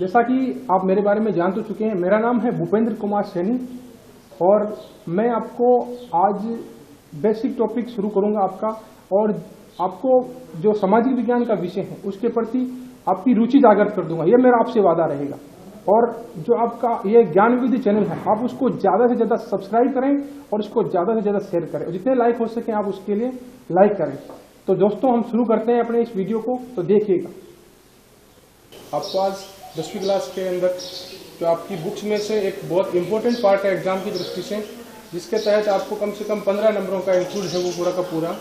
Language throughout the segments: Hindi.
जैसा कि आप मेरे बारे में जान तो चुके हैं, मेरा नाम है भूपेंद्र कुमार सैनी और मैं आपको आज बेसिक टॉपिक शुरू करूंगा आपका, और आपको जो सामाजिक विज्ञान का विषय है उसके प्रति आपकी रुचि जागृत कर दूंगा। यह मेरा आपसे वादा रहेगा। और जो आपका ये ज्ञान विधि चैनल है, आप उसको ज़्यादा से ज़्यादा सब्सक्राइब करें और उसको ज़्यादा से ज़्यादा शेयर करें, और जितने लाइक हो सके आप उसके लिए लाइक करें। तो दोस्तों, हम शुरू करते हैं अपने इस वीडियो को। तो देखिएगा, आपको आज 10वीं क्लास के अंदर जो आपकी बुक्स में से एक बहुत इंपॉर्टेंट पार्ट है एग्जाम की दृष्टि से, जिसके तहत आपको कम से कम 15 नंबरों का इंक्लूड है वो पूरा का पूरा,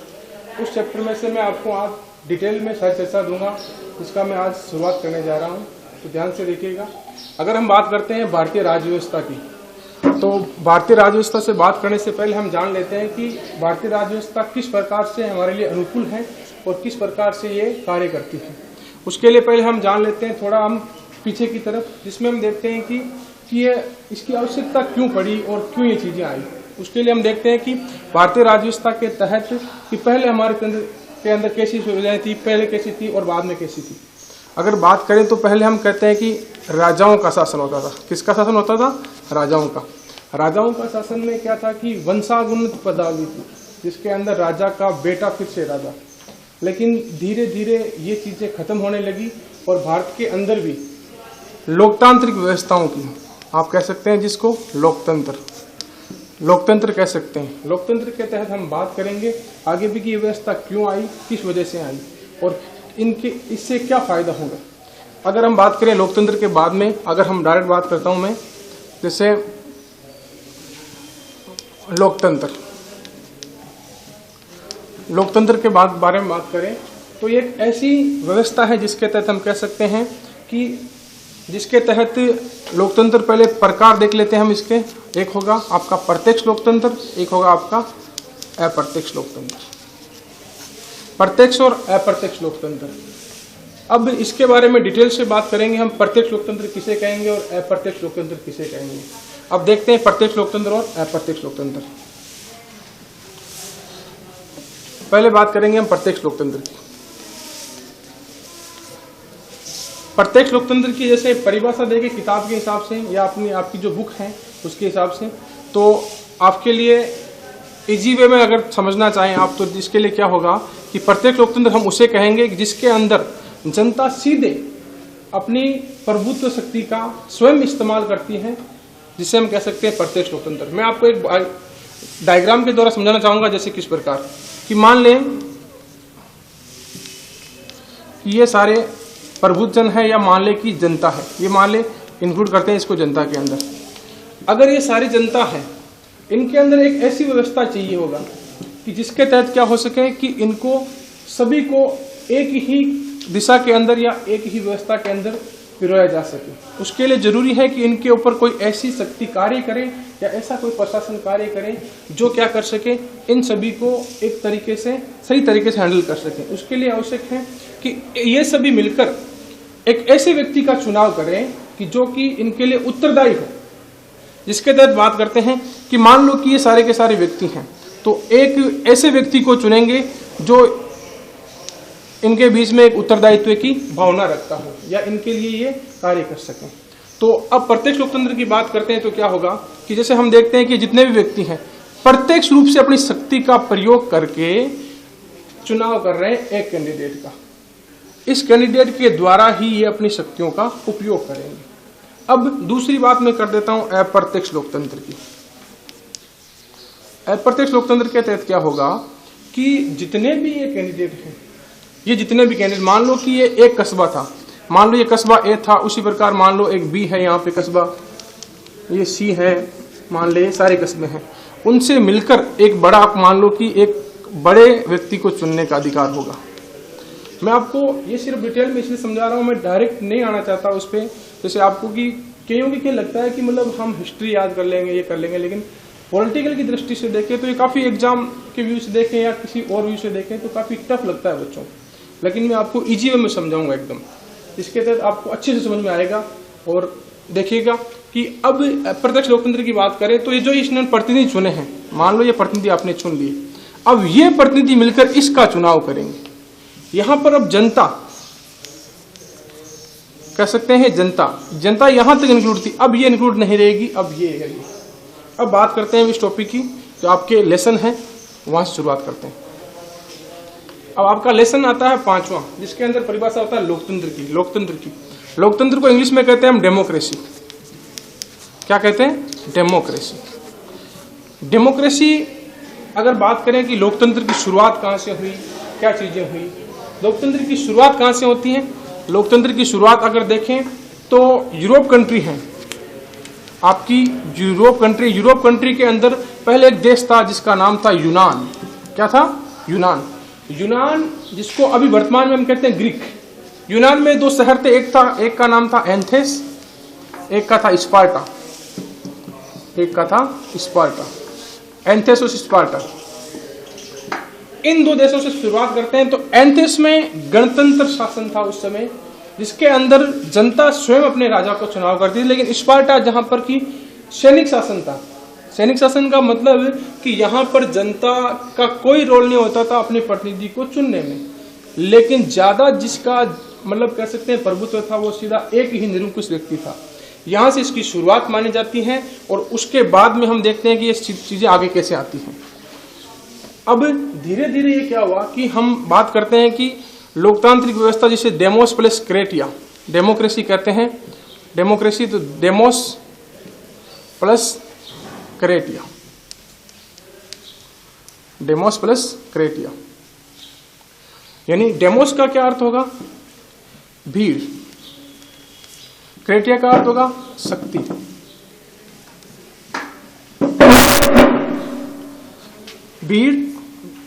उस चैप्टर में से मैं आपको आज डिटेल में सारी चर्चा दूंगा, जिसका मैं आज शुरुआत करने जा रहा हूं। तो ध्यान से देखिएगा। अगर हम बात करते हैं भारतीय राज्य व्यवस्था की, तो भारतीय राज्य व्यवस्था से बात करने से पहले हम जान लेते हैं कि भारतीय राज्य व्यवस्था किस प्रकार से हमारे लिए अनुकूल है और किस प्रकार से ये कार्य करती है। उसके लिए पहले हम जान लेते हैं थोड़ा हम पीछे की तरफ, जिसमें हम देखते हैं कि ये इसकी आवश्यकता क्यों पड़ी और क्यों ये चीजें आई। उसके लिए हम देखते हैं कि भारतीय राज्य व्यवस्था के तहत कि पहले हमारे के अंदर कैसी सुविधाएं थी, पहले कैसी थी और बाद में कैसी थी। अगर बात करें तो पहले हम कहते हैं कि राजाओं का शासन होता था। किसका शासन होता था? राजाओं का। राजाओं का शासन में क्या था कि वंशानुगत पदावली थी, जिसके अंदर राजा का बेटा फिर से राजा। लेकिन धीरे धीरे ये चीजें खत्म होने लगी और भारत के अंदर भी लोकतांत्रिक व्यवस्थाओं की, आप कह सकते हैं जिसको लोकतंत्र कह सकते हैं। लोकतंत्र के तहत हम बात करेंगे आगे भी कि ये व्यवस्था क्यों आई, किस वजह से आई और इससे क्या फायदा होगा। अगर हम बात करें लोकतंत्र के बाद में, अगर हम डायरेक्ट बात करता हूं मैं, जैसे लोकतंत्र के बारे में बात करें तो ये एक ऐसी व्यवस्था है जिसके तहत हम कह सकते हैं कि जिसके तहत लोकतंत्र, पहले प्रकार देख लेते हैं हम इसके। एक होगा आपका प्रत्यक्ष लोकतंत्र, एक होगा आपका अप्रत्यक्ष लोकतंत्र। प्रत्यक्ष और अप्रत्यक्ष लोकतंत्र, अब इसके बारे में डिटेल से बात करेंगे हम। प्रत्यक्ष लोकतंत्र किसे कहेंगे और अप्रत्यक्ष लोकतंत्र किसे कहेंगे। अब देखते हैं प्रत्यक्ष लोकतंत्र और अप्रत्यक्ष लोकतंत्र। पहले बात करेंगे हम प्रत्यक्ष लोकतंत्र की। प्रत्यक्ष लोकतंत्र की जैसे परिभाषा देखें किताब के हिसाब से या आपकी जो बुक है उसके हिसाब से, तो आपके लिए इजी वे में अगर समझना चाहें आप, तो इसके लिए क्या होगा कि प्रत्यक्ष लोकतंत्र हम उसे कहेंगे जिसके अंदर जनता सीधे अपनी प्रभुत्व शक्ति का स्वयं इस्तेमाल करती है, जिसे हम कह सकते हैं प्रत्यक्ष लोकतंत्र। मैं आपको एक डायग्राम के द्वारा समझाना चाहूंगा, जैसे किस प्रकार कि मान लें कि ये सारे प्रबुद्धजन है या मान ले कि जनता है, ये मान ले इंक्लूड करते हैं इसको जनता के अंदर। अगर ये सारी जनता है, इनके अंदर एक ऐसी व्यवस्था चाहिए होगा कि जिसके तहत क्या हो सके कि इनको सभी को एक ही दिशा के अंदर या एक ही व्यवस्था के अंदर पिरोया जा सके। उसके लिए जरूरी है कि इनके ऊपर कोई ऐसी शक्ति कार्य करे या ऐसा कोई प्रशासन कार्य करे जो क्या कर सके, इन सभी को एक तरीके से सही तरीके से हैंडल कर सके। उसके लिए आवश्यक है कि ये सभी मिलकर एक ऐसे व्यक्ति का चुनाव करें कि जो कि इनके लिए उत्तरदायी हो। जिसके तहत बात करते हैं कि मान लो कि ये सारे के सारे व्यक्ति हैं, तो एक ऐसे व्यक्ति को चुनेंगे जो इनके बीच में एक उत्तरदायित्व की भावना रखता हो या इनके लिए ये कार्य कर सके। तो अब प्रत्यक्ष लोकतंत्र की बात करते हैं तो क्या होगा कि जैसे हम देखते हैं कि जितने भी व्यक्ति हैं प्रत्यक्ष रूप से अपनी शक्ति का प्रयोग करके चुनाव कर रहे हैं एक कैंडिडेट का। इस कैंडिडेट के द्वारा ही ये अपनी शक्तियों का उपयोग करेंगे। अब दूसरी बात मैं कर देता हूं अप्रत्यक्ष लोकतंत्र की। अप्रत्यक्ष लोकतंत्र के तहत क्या होगा कि जितने भी ये कैंडिडेट हैं, ये जितने भी कैंडिडेट, मान लो कि ये एक कस्बा था, मान लो ये कस्बा ए था, उसी प्रकार मान लो एक बी है, यहाँ पे कस्बा ये सी है, मान ले सारे कस्बे हैं, उनसे मिलकर एक बड़ा, आप मान लो कि एक बड़े व्यक्ति को चुनने का अधिकार होगा। मैं आपको ये सिर्फ डिटेल में इसलिए समझा रहा हूँ, मैं डायरेक्ट नहीं आना चाहता उस पर। जैसे आपको कि कईयों की क्या लगता है कि मतलब हम हिस्ट्री याद कर लेंगे, ये कर लेंगे, लेकिन पॉलिटिकल की दृष्टि से देखें तो ये काफी एग्जाम के व्यू से देखें या किसी और व्यू से देखें तो काफी टफ लगता है बच्चों। लेकिन मैं आपको इजी वे में समझाऊंगा एकदम, इसके तहत आपको अच्छे से समझ में आएगा। और देखिएगा कि अब प्रत्यक्ष लोकतंत्र की बात करें तो ये जो इसने प्रतिनिधि चुने हैं, मान लो ये प्रतिनिधि आपने चुन लिए, अब ये प्रतिनिधि मिलकर इसका चुनाव करेंगे। यहां पर अब जनता कह सकते हैं जनता। जनता यहां तक इंक्लूड थी, अब ये इंक्लूड नहीं रहेगी, अब ये रहेगी। अब बात करते हैं इस टॉपिक की, जो आपके लेसन है वहां से शुरुआत करते हैं। अब आपका लेसन आता है 5वां, जिसके अंदर परिभाषा होता है लोकतंत्र की। लोकतंत्र को इंग्लिश में कहते हैं हम डेमोक्रेसी। क्या कहते हैं? डेमोक्रेसी। डेमोक्रेसी अगर बात करें कि लोकतंत्र की शुरुआत कहां से हुई, क्या चीजें हुई, लोकतंत्र की शुरुआत कहां से होती है? लोकतंत्र की शुरुआत अगर देखें तो यूरोप कंट्री है आपकी, यूरोप कंट्री के अंदर पहले एक देश था जिसका नाम था यूनान। क्या था? यूनान, जिसको अभी वर्तमान में हम कहते हैं ग्रीक। यूनान में 2 शहर थे, एक का नाम था एथेंस, एक का था स्पार्टा। एथेंस और स्पार्टा, इन 2 देशों से शुरुआत करते हैं। तो एथेंस में गणतंत्र शासन था उस समय, जिसके अंदर जनता स्वयं अपने राजा को चुनाव करती थी। लेकिन स्पार्टा जहां पर की सैनिक शासन था। सैनिक शासन का मतलब कि यहां पर जनता का कोई रोल नहीं होता था अपने प्रतिनिधि को चुनने में, लेकिन ज्यादा जिसका मतलब कह सकते हैं प्रभुत्व था वो सीधा एक ही निरंकुश व्यक्ति था। यहां से इसकी शुरुआत मानी जाती है और उसके बाद में हम देखते हैं कि ये चीजें आगे कैसे आती हैं। अब धीरे धीरे ये क्या हुआ कि हम बात करते हैं कि लोकतांत्रिक व्यवस्था जिसे डेमोस प्लस क्रेटिया, डेमोक्रेसी कहते हैं। डेमोक्रेसी तो डेमोस प्लस क्रेटिया, डेमोस प्लस क्रेटिया, यानी डेमोस का क्या अर्थ होगा? भीड़। क्रेटिया का अर्थ होगा शक्ति। भीड़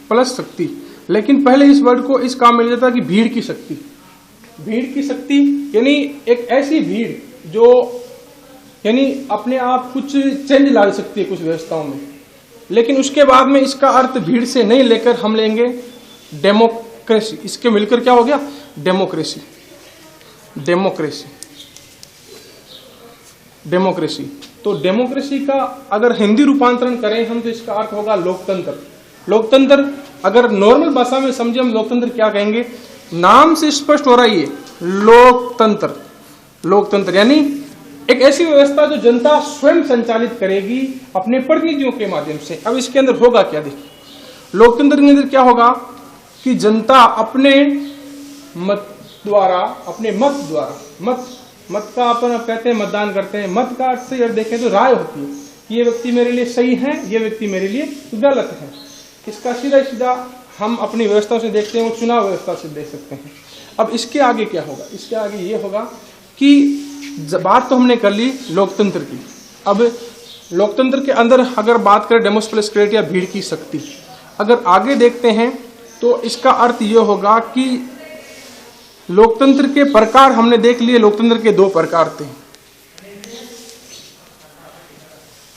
प्लस शक्ति। लेकिन पहले इस वर्ड को इस काम में लिया जाता कि भीड़ की शक्ति। भीड़ की शक्ति यानी एक ऐसी भीड़ जो यानी अपने आप कुछ चेंज ला सकती है कुछ व्यवस्थाओं में। लेकिन उसके बाद में इसका अर्थ भीड़ से नहीं लेकर हम लेंगे डेमोक्रेसी। इसके मिलकर क्या हो गया? डेमोक्रेसी। तो डेमोक्रेसी का अगर हिंदी रूपांतरण करें हम तो इसका अर्थ होगा लोकतंत्र। लोकतंत्र अगर नॉर्मल भाषा में समझे हम लोकतंत्र क्या कहेंगे? नाम से स्पष्ट हो रहा है ये लोकतंत्र यानी एक ऐसी व्यवस्था जो जनता स्वयं संचालित करेगी अपने प्रतिनिधियों के माध्यम से। अब इसके अंदर होगा क्या? देखिए, लोकतंत्र के अंदर क्या होगा कि जनता अपने मत द्वारा मत का अपन कहते हैं मतदान करते हैं। मत का अर्थ से अगर देखें तो राय होती है कि ये व्यक्ति मेरे लिए सही है, ये व्यक्ति मेरे लिए गलत है। इसका सीधा हम अपनी व्यवस्था से देखते हैं, वो चुनाव व्यवस्था से देख सकते हैं। अब इसके आगे क्या होगा? इसके आगे ये होगा कि बात तो हमने कर ली लोकतंत्र की। अब लोकतंत्र के अंदर अगर बात करें डेमोस प्लस क्रेटिया, भीड़ की शक्ति, अगर आगे देखते हैं तो इसका अर्थ ये होगा कि लोकतंत्र के प्रकार हमने देख लिए। लोकतंत्र के 2 प्रकार थे।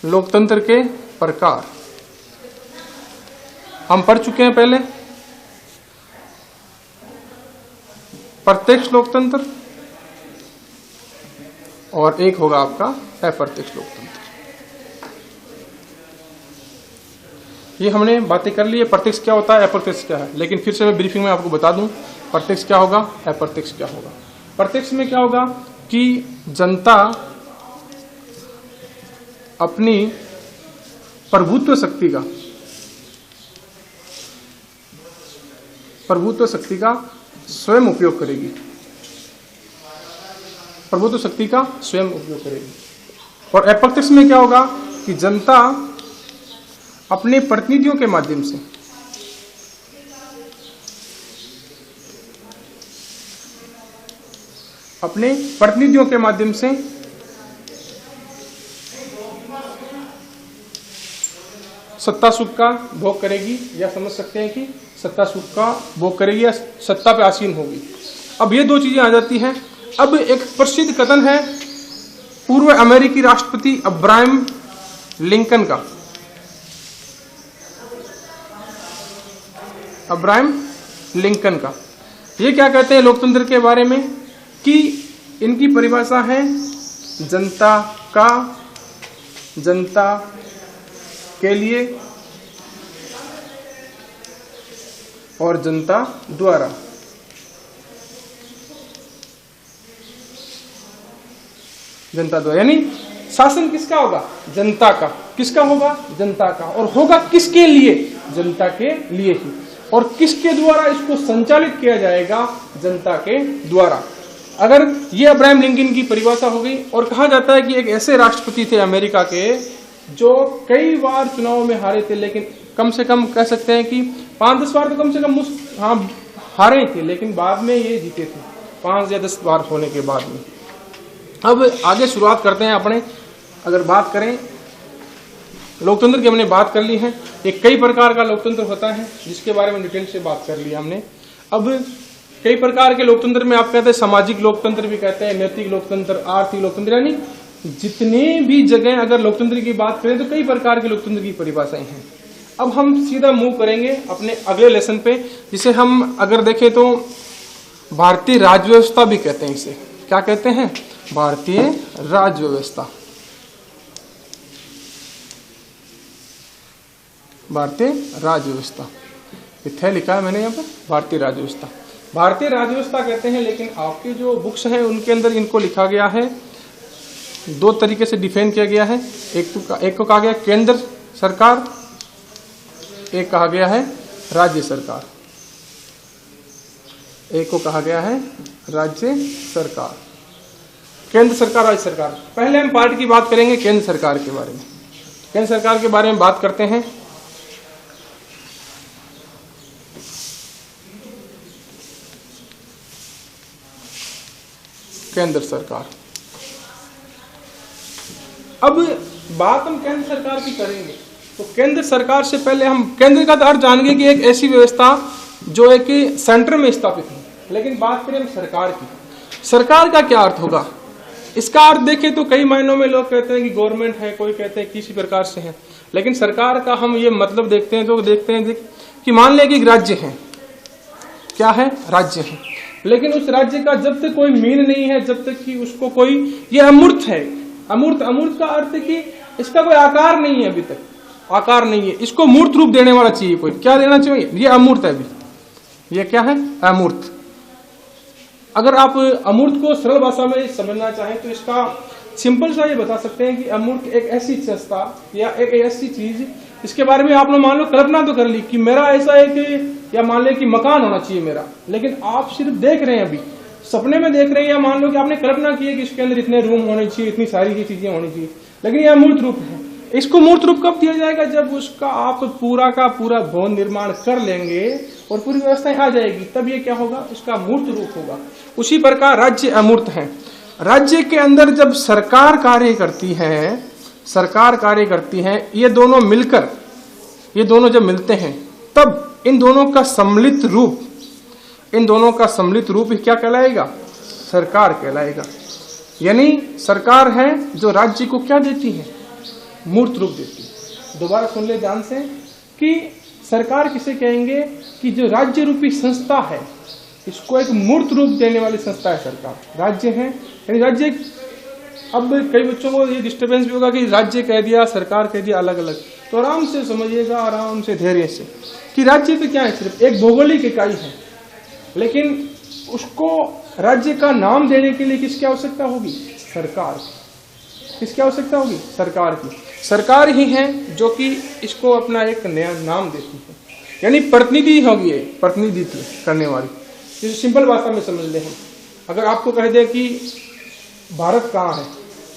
लोकतंत्र के प्रकार हम पढ़ चुके हैं पहले। प्रत्यक्ष लोकतंत्र और एक होगा आपका अप्रत्यक्ष लोकतंत्र। ये हमने बातें कर ली है। प्रत्यक्ष क्या होता है, अप्रत्यक्ष क्या है, लेकिन फिर से मैं ब्रीफिंग में आपको बता दूं प्रत्यक्ष क्या होगा, अप्रत्यक्ष क्या होगा। प्रत्यक्ष में क्या होगा कि जनता अपनी प्रभुत्व शक्ति का स्वयं उपयोग करेगी। और अप्रत्यक्ष में क्या होगा कि जनता अपने प्रतिनिधियों के माध्यम से सत्ता सुख का भोग करेगी, या समझ सकते हैं कि सत्ता सुख का भोग करेगी या सत्ता पे आसीन होगी। अब ये 2 चीजें आ जाती हैं। अब एक प्रसिद्ध कथन है पूर्व अमेरिकी राष्ट्रपति अब्राहम लिंकन का। ये क्या कहते हैं लोकतंत्र के बारे में कि इनकी परिभाषा है जनता के लिए और जनता द्वारा। जनता द्वारा। यानी शासन किसका होगा? जनता का। किसका होगा? जनता का। और होगा किसके लिए? जनता के लिए ही। और किसके द्वारा इसको संचालित किया जाएगा? जनता के द्वारा। अगर ये अब्राहम लिंकन की परिभाषा हो गई। और कहा जाता है कि एक ऐसे राष्ट्रपति थे अमेरिका के जो कई बार चुनाव में हारे थे, लेकिन कम से कम कह सकते हैं कि 5-10 बार तो कम से कम हारे थे, लेकिन बाद में ये जीते थे 5 या 10 बार होने के बाद में। अब आगे शुरुआत करते हैं अपने। अगर बात करें लोकतंत्र की, हमने बात कर ली है। ये कई प्रकार का लोकतंत्र होता है जिसके बारे में डिटेल से बात कर लिया हमने। अब कई प्रकार के लोकतंत्र में आप कहते हैं सामाजिक लोकतंत्र भी कहते हैं, नैतिक लोकतंत्र, आर्थिक लोकतंत्र, यानी जितने भी जगह अगर लोकतंत्र की बात करें तो कई प्रकार के लोकतंत्र की परिभाषाएं हैं। अब हम सीधा मूव करेंगे अपने अगले लेसन पे, जिसे हम अगर देखें तो भारतीय राज्य व्यवस्था भी कहते हैं। इसे क्या कहते हैं? भारतीय राज्य व्यवस्था। भारतीय राज्य व्यवस्था इतना लिखा है मैंने यहाँ पर, भारतीय राज्य व्यवस्था। भारतीय राज्य व्यवस्था कहते हैं, लेकिन आपके जो बुक्स हैं उनके अंदर इनको लिखा गया है, 2 तरीके से डिफाइन किया गया है। एक को कहा गया केंद्र सरकार, एक कहा गया है राज्य सरकार। एक को कहा गया है राज्य सरकार। केंद्र सरकार, राज्य सरकार। पहले हम पार्ट की बात करेंगे केंद्र सरकार के बारे में। केंद्र सरकार के बारे में बात करते हैं। केंद्र सरकार। अब बात हम केंद्र सरकार की करेंगे तो केंद्र सरकार से पहले हम केंद्र का अर्थ जानेंगे कि एक ऐसी व्यवस्था जो एक सेंटर में स्थापित है। लेकिन बात करें हम सरकार की, सरकार का क्या अर्थ होगा? इसका अर्थ देखें तो कई मायनों में लोग कहते हैं कि गवर्नमेंट है, कोई कहते हैं किसी प्रकार से है। लेकिन सरकार का हम ये मतलब देखते हैं तो देखते हैं कि मान लें कि राज्य है, क्या है? राज्य है। लेकिन उस राज्य का जब तक कोई मीन नहीं है, जब तक कि उसको कोई, ये अमूर्त है। अमूर्त, अमूर्त का अर्थ है कि इसका कोई आकार नहीं है, अभी तक आकार नहीं है, इसको मूर्त रूप देने वाला चाहिए। कोई क्या देना चाहिए? ये अमूर्त है अभी। ये क्या है? अमूर्त। अगर आप अमूर्त को सरल भाषा में समझना चाहें तो इसका सिंपल सा ये बता सकते हैं कि अमूर्त एक ऐसी संस्था या एक ऐसी चीज, इसके बारे में आप लोग मान लो कल्पना तो कर ली कि मेरा ऐसा एक, या मान ले कि मकान होना चाहिए मेरा, लेकिन आप सिर्फ देख रहे हैं, अभी सपने में देख रहे हैं, या मान लो कि आपने कल्पना की है कि इसके अंदर इतने रूम होने चाहिए, इतनी सारी चीजें होनी चाहिए, लेकिन यह मूर्त रूप है। इसको मूर्त रूप कब दिया जाएगा? जब उसका आप पूरा का पूरा भवन निर्माण कर लेंगे और पूरी व्यवस्थाएं आ जाएगी, तब ये क्या होगा? इसका मूर्त रूप होगा। उसी प्रकार राज्य अमूर्त है। राज्य के अंदर जब सरकार कार्य करती है, सरकार कार्य करती है, ये दोनों मिलकर, ये दोनों जब मिलते हैं तब इन दोनों का सम्मिलित रूप, इन दोनों का सम्मिलित रूप क्या कहलाएगा? सरकार कहलाएगा। यानी सरकार है जो राज्य को क्या देती है? मूर्त रूप देती है। दोबारा सुन ले ध्यान से कि सरकार किसे कहेंगे? कि जो राज्य रूपी संस्था है, इसको एक मूर्त रूप देने वाली संस्था है सरकार। राज्य है, यानी राज्य। अब कई बच्चों को ये डिस्टर्बेंस भी होगा कि राज्य कह दिया, सरकार कह दिया, अलग अलग। तो आराम से समझिएगा, आराम से, धैर्य से, कि राज्य तो क्या है? सिर्फ एक भौगोलिक इकाई है, लेकिन उसको राज्य का नाम देने के लिए किसकी आवश्यकता होगी? सरकार की। किसकी आवश्यकता होगी? सरकार की। सरकार ही है जो कि इसको अपना एक नया नाम देती है, यानी प्रतिनिधि होगी, प्रतिनिधित्व करने वाली। जैसे सिंपल भाषा में समझ ले हम, अगर आपको कह दे कि भारत कहाँ है,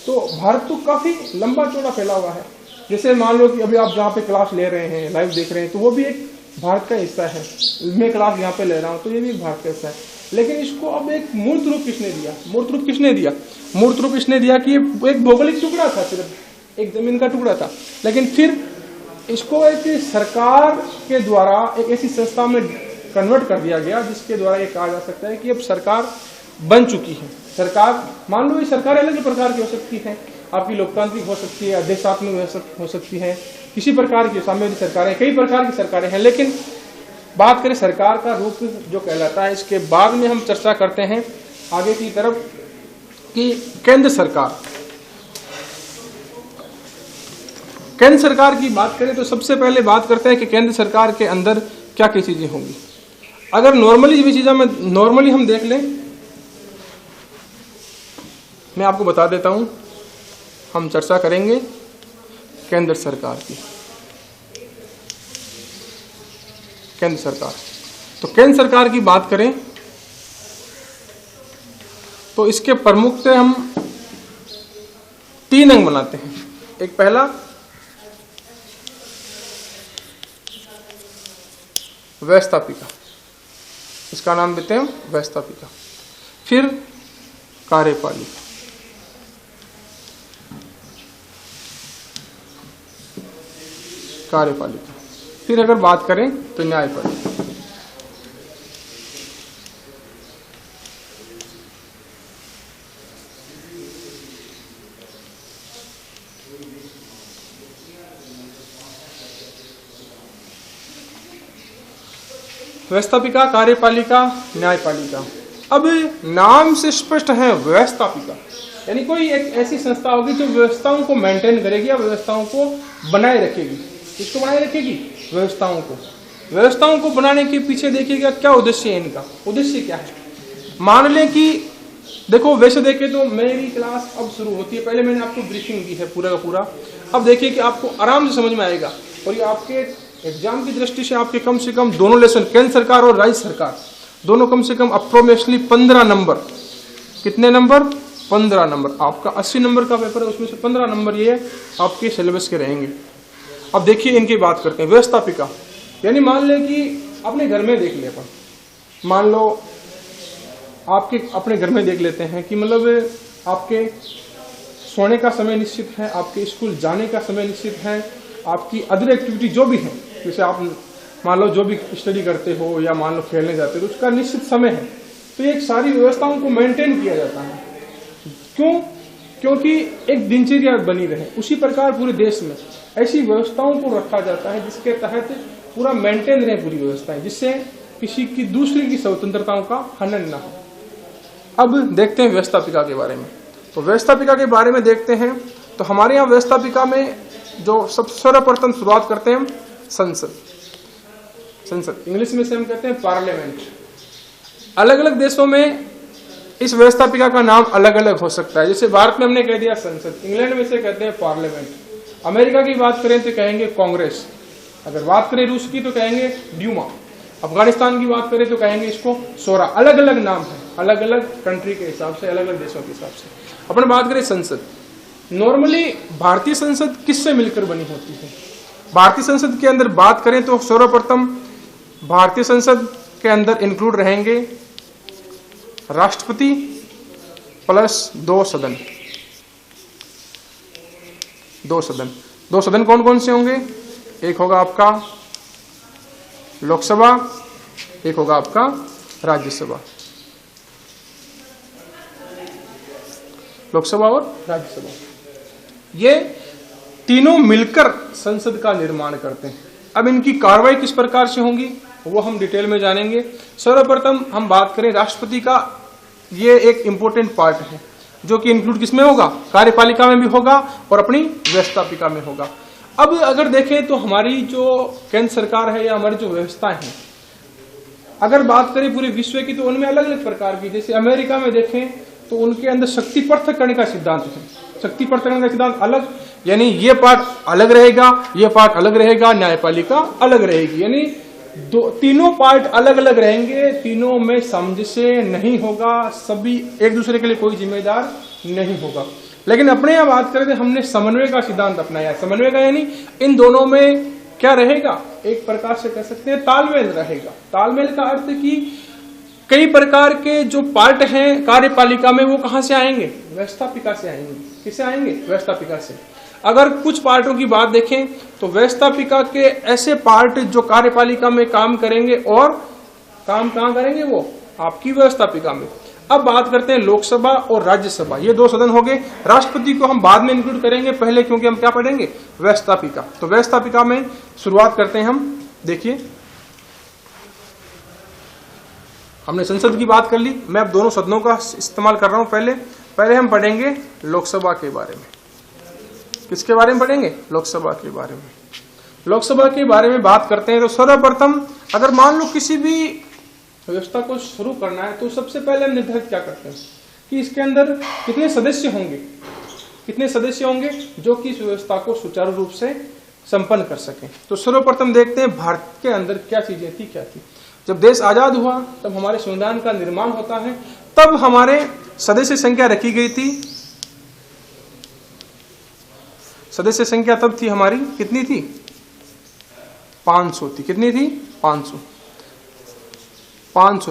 तो भारत तो काफी लंबा चौड़ा फैला हुआ है। जैसे मान लो कि अभी आप जहाँ पे क्लास ले रहे हैं, लाइव देख रहे हैं, तो वो भी एक भारत का हिस्सा है। मैं क्लास यहाँ पे ले रहा हूँ तो ये भी एक भारत का हिस्सा है। लेकिन इसको अब एक मूर्त रूप किसने दिया? मूर्त रूप किसने दिया? मूर्त रूप इसने दिया कि ये एक भौगोलिक टुकड़ा था, सिर्फ एक जमीन का टुकड़ा था, लेकिन फिर इसको एक सरकार के द्वारा एक ऐसी संस्था में कन्वर्ट कर दिया गया जिसके द्वारा ये कहा जा सकता है कि अब सरकार बन चुकी है। सरकार, मान लो ये सरकार अलग प्रकार की हो सकती है, आपकी लोकतांत्रिक हो सकती है, अध्यक्षात्मक हो सकती है, किसी प्रकार की साम्यवादी सरकारें, कई प्रकार की सरकारें हैं। लेकिन बात करें सरकार का रूप जो कहलाता है, इसके बाद में हम चर्चा करते हैं आगे की तरफ कि केंद्र सरकार। केंद्र सरकार की बात करें तो सबसे पहले बात करते हैं कि केंद्र सरकार के अंदर क्या क्या चीजें होंगी। अगर नॉर्मली भी चीजें में नॉर्मली हम देख लें मैं आपको बता देता हूं, हम चर्चा करेंगे केंद्र सरकार की। केंद्र सरकार, तो केंद्र सरकार की बात करें तो इसके प्रमुख से हम 3 अंग बनाते हैं। एक पहला व्यवस्थापिका, इसका नाम देते हैं व्यवस्थापिका। फिर कार्यपालिका, कार्यपालिका। फिर अगर बात करें तो न्यायपालिका। व्यवस्थापिका, कार्यपालिका, न्यायपालिका। अब नाम से स्पष्ट है व्यवस्थापिका, यानी कोई एक ऐसी संस्था होगी जो व्यवस्थाओं को मेंटेन करेगी या व्यवस्थाओं को बनाए रखेगी। किसको बनाए रखेगी? व्यवस्थाओं को। व्यवस्थाओं को बनाने के पीछे देखिएगा क्या उद्देश्य है इनका। उद्देश्य क्या है? मान लें कि देखो, वैसे देखें तो मेरी क्लास अब शुरू होती है, पहले मैंने आपको ब्रीफिंग दी है पूरा का पूरा। अब देखिए कि आपको आराम से समझ में आएगा, और ये आपके एग्जाम की दृष्टि से आपके कम से कम दोनों लेसन, केंद्र सरकार और राज्य सरकार, दोनों कम से कम अप्रोक्सीमेटली 15 नंबर। कितने नंबर? 15 नंबर। आपका 80 नंबर का पेपर है, उसमें से 15 नंबर ये आपके सिलेबस के रहेंगे। अब देखिए इनकी बात करते हैं। व्यवस्थापिका यानी मान लें कि अपने घर में देख ले अपन, मान लो आपके अपने घर में देख लेते हैं कि मतलब आपके सोने का समय निश्चित है, आपके स्कूल जाने का समय निश्चित है, आपकी अदर एक्टिविटी जो भी है, जैसे आप मान लो जो भी स्टडी करते हो या मान लो खेलने जाते हो, तो उसका निश्चित समय है। तो ये सारी व्यवस्थाओं को मेंटेन किया जाता है। क्यों? क्योंकि एक दिनचर्या बनी रहे। उसी प्रकार पूरे देश में ऐसी व्यवस्थाओं को रखा जाता है जिसके तहत पूरा मेंटेन रहे पूरी व्यवस्थाएं, जिससे किसी की दूसरे की स्वतंत्रताओं का हनन न हो। अब देखते हैं व्यवस्थापिका के बारे में। तो व्यवस्थापिका के बारे में देखते हैं तो हमारे यहाँ व्यवस्थापिका में जो सर्वप्रथम शुरुआत करते हैं संसद। संसद इंग्लिश में से हम कहते हैं पार्लियामेंट। अलग अलग देशों में इस व्यवस्थापिका का नाम अलग अलग हो सकता है। जैसे भारत में हमने कह दिया संसद, इंग्लैंड में से कहते हैं पार्लियामेंट, अमेरिका की बात करें तो कहेंगे कांग्रेस, अगर बात करें रूस की तो कहेंगे ड्यूमा, अफगानिस्तान की बात करें तो कहेंगे इसको शोरा। अलग अलग नाम है, अलग अलग कंट्री के हिसाब से, अलग अलग देशों के हिसाब से। अपन बात करें संसद, नॉर्मली भारतीय संसद किससे मिलकर बनी होती है? भारतीय संसद के अंदर बात करें तो सर्वप्रथम भारतीय संसद के अंदर इंक्लूड रहेंगे राष्ट्रपति प्लस 2 सदन। 2 सदन, 2 सदन कौन कौन से होंगे? एक होगा आपका लोकसभा, एक होगा आपका राज्यसभा। लोकसभा और राज्यसभा, ये तीनों मिलकर संसद का निर्माण करते हैं। अब इनकी कार्रवाई किस प्रकार से होगी वो हम डिटेल में जानेंगे। सर्वप्रथम हम बात करें राष्ट्रपति का, ये एक इंपॉर्टेंट पार्ट है जो कि इंक्लूड किसमें होगा? कार्यपालिका में भी होगा और अपनी व्यवस्थापिका में होगा। अब अगर देखें तो हमारी जो केंद्र सरकार है या हमारी जो व्यवस्था है, अगर बात करें पूरे विश्व की तो उनमें अलग अलग प्रकार की, जैसे अमेरिका में देखें तो उनके अंदर शक्ति पृथक्करण का सिद्धांत है। शक्ति पृथक्करण का सिद्धांत अलग, यानी ये पार्ट अलग रहेगा, ये पार्ट अलग रहेगा, न्यायपालिका अलग रहेगी, यानी तीनों पार्ट अलग अलग रहेंगे, तीनों में सामंजस्य नहीं होगा, सभी एक दूसरे के लिए कोई जिम्मेदार नहीं होगा। लेकिन अपने यहाँ बात करें तो हमने समन्वय का सिद्धांत अपनाया। समन्वय का यानी इन दोनों में क्या रहेगा? एक प्रकार से कह सकते हैं तालमेल रहेगा। तालमेल का अर्थ कि कई प्रकार के जो पार्ट हैं कार्यपालिका में वो कहां से आएंगे? व्यवस्थापिका से आएंगे। किससे आएंगे? व्यवस्थापिका से। अगर कुछ पार्टों की बात देखें तो व्यवस्थापिका के ऐसे पार्ट जो कार्यपालिका में काम करेंगे और काम कहां करेंगे? वो आपकी व्यवस्थापिका में। अब बात करते हैं लोकसभा और राज्यसभा, ये 2 सदन हो गए। राष्ट्रपति को हम बाद में इंक्लूड करेंगे, पहले क्योंकि हम क्या पढ़ेंगे? व्यवस्थापिका। तो व्यवस्थापिका में शुरुआत करते हैं हम। देखिए हमने संसद की बात कर ली, मैं अब दोनों सदनों का इस्तेमाल कर रहा हूं। पहले हम पढ़ेंगे लोकसभा के बारे में। किसके बारे में पढ़ेंगे? लोकसभा के बारे में। लोकसभा के बारे में बात करते हैं तो सर्वप्रथम अगर मान लो किसी भी व्यवस्था को शुरू करना है तो सबसे पहले हम निर्धारित क्या करते हैं कि इसके अंदर कितने सदस्य होंगे जो कि इस व्यवस्था को सुचारू रूप से संपन्न कर सकें। तो सर्वप्रथम देखते हैं भारत के अंदर क्या चीजें थी, क्या थी। जब देश आजाद हुआ तब हमारे संविधान का निर्माण होता है, तब हमारे सदस्य संख्या रखी गई थी। सदस्य संख्या तब थी हमारी, कितनी थी? 500 थी। कितनी थी? 500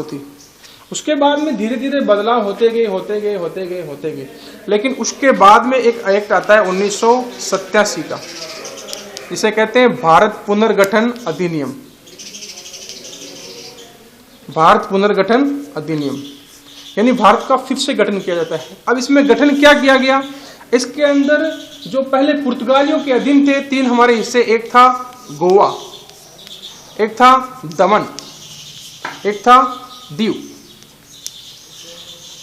थी। उसके बाद में धीरे धीरे बदलाव होते गए। लेकिन उसके बाद में एक एक्ट आता है 1987 का, जिसे कहते हैं भारत पुनर्गठन अधिनियम। भारत पुनर्गठन अधिनियम यानी भारत का फिर से गठन किया जाता है। अब इसमें गठन क्या किया गया? इसके अंदर जो पहले पुर्तगालियों के अधीन थे 3 हमारे हिस्से, एक था गोवा, एक था दमन, एक था दीव।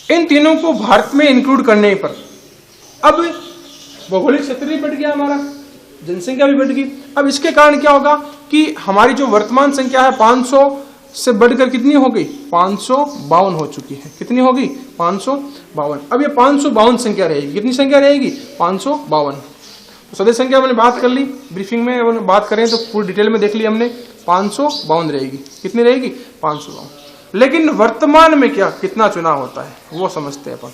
इन तीनों को भारत में इंक्लूड करने पर अब भौगोलिक क्षेत्र भी बढ़ गया, हमारा जनसंख्या भी बढ़ गई। अब इसके कारण क्या होगा कि हमारी जो वर्तमान संख्या है 500 से बढ़कर कितनी हो गई? 552 हो चुकी है। कितनी होगी? 552। अब ये 552 संख्या रहेगी। कितनी संख्या रहेगी? 552। तो सदस्य संख्या मैंने बात कर ली ब्रीफिंग में, अगर बात करें तो पूरी डिटेल में देख ली हमने, 552 रहेगी। कितनी रहेगी? 552। लेकिन वर्तमान में क्या कितना चुनाव होता है वो समझते हैं अपन।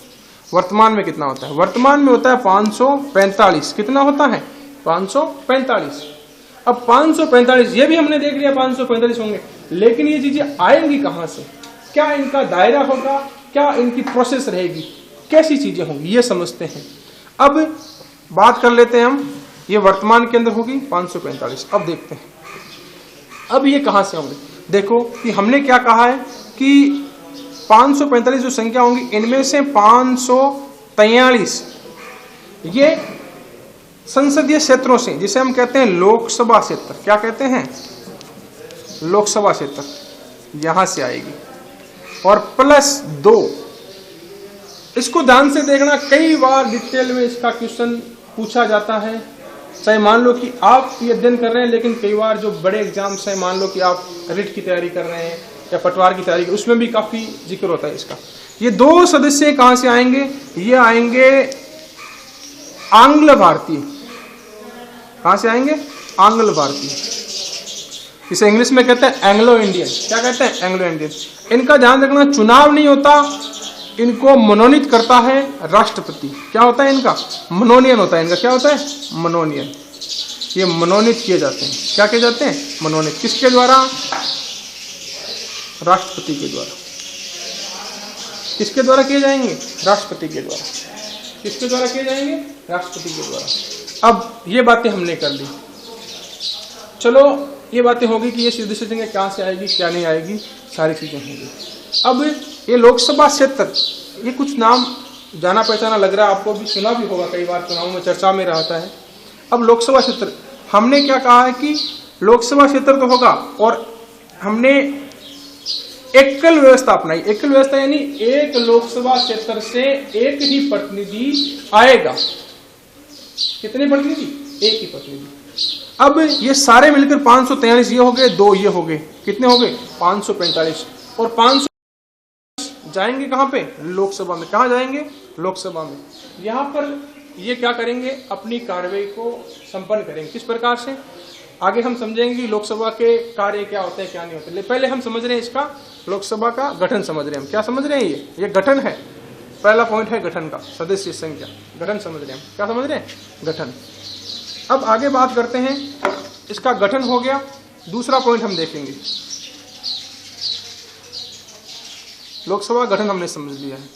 वर्तमान में कितना होता है? वर्तमान में होता है 545। कितना होता है? 545। अब 545 ये भी हमने देख लिया 545 होंगे, लेकिन ये चीजें आएंगी कहां से? क्या इनका दायरा होगा? क्या इनकी प्रोसेस रहेगी? कैसी चीजें होंगी ये समझते हैं। अब बात कर लेते हैं हम, ये वर्तमान के अंदर होगी 545। अब देखते हैं अब ये कहां से होंगे। देखो कि हमने क्या कहा है कि 545 जो संख्या होंगी इनमें से 543 ये संसदीय क्षेत्रों से, जिसे हम कहते हैं लोकसभा क्षेत्र। क्या कहते हैं? लोकसभा क्षेत्र, यहां से आएगी। और +2, इसको ध्यान से देखना, कई बार डिटेल में इसका क्वेश्चन पूछा जाता है। चाहे मान लो कि आप ये अध्ययन कर रहे हैं, लेकिन कई बार जो बड़े एग्जाम्स हैं, मान लो कि आप रिट की तैयारी कर रहे हैं या पटवार की तैयारी, उसमें भी काफी जिक्र होता है इसका। ये 2 सदस्य कहां से आएंगे? ये आएंगे आंग्ल भारतीय। कहां से आएंगे? आंग्ल भारतीय। इसे इंग्लिश में कहते हैं एंग्लो इंडियन। क्या कहते हैं? Anglo Indian. इनका ध्यान रखना, चुनाव नहीं होता, इनको मनोनीत करता है राष्ट्रपति। क्या होता है इनका? मनोनयन होता है इनका। क्या होता है? मनोनयन। ये मनोनीत किए जाते हैं। क्या किए जाते हैं? मनोनीत। किसके द्वारा? राष्ट्रपति के द्वारा। किसके द्वारा किए जाएंगे? राष्ट्रपति के द्वारा। किसके द्वारा किए जाएंगे? राष्ट्रपति के द्वारा। अब ये बातें हमने कर ली। चलो ये बातें होगी कि ये सदस्य संख्या कहां से आएगी, क्या नहीं आएगी, सारी चीजें होंगी। अब ये लोकसभा क्षेत्र, ये कुछ नाम जाना पहचाना लग रहा है, आपको भी सुना भी होगा, कई बार चुनाव में चर्चा में रहता है। अब लोकसभा क्षेत्र हमने क्या कहा है कि लोकसभा क्षेत्र तो होगा, और हमने एकल व्यवस्था अपनाई। एकल व्यवस्था यानी एक लोकसभा क्षेत्र से एक ही प्रतिनिधि आएगा। कितने प्रतिनिधि? एक ही प्रतिनिधि। अब ये सारे मिलकर 543 ये हो गए, 2 ये हो गए, कितने हो गए? 545। और 500 जाएंगे कहां पे? लोकसभा में। कहां जाएंगे? लोकसभा में। यहां पर ये क्या करेंगे? अपनी कार्रवाई को संपन्न करेंगे। किस प्रकार से? आगे हम समझेंगे कि लोकसभा के कार्य क्या होते हैं, क्या नहीं होते। पहले हम समझ रहे हैं इसका लोकसभा का गठन समझ रहे हैं हम। क्या समझ रहे हैं? ये गठन है, पहला पॉइंट है गठन का, सदस्य संख्या, गठन समझ रहे हैं हम। क्या समझ रहे हैं? गठन। अब आगे बात करते हैं, इसका गठन हो गया, दूसरा पॉइंट हम देखेंगे। लोकसभा गठन हमने समझ लिया है,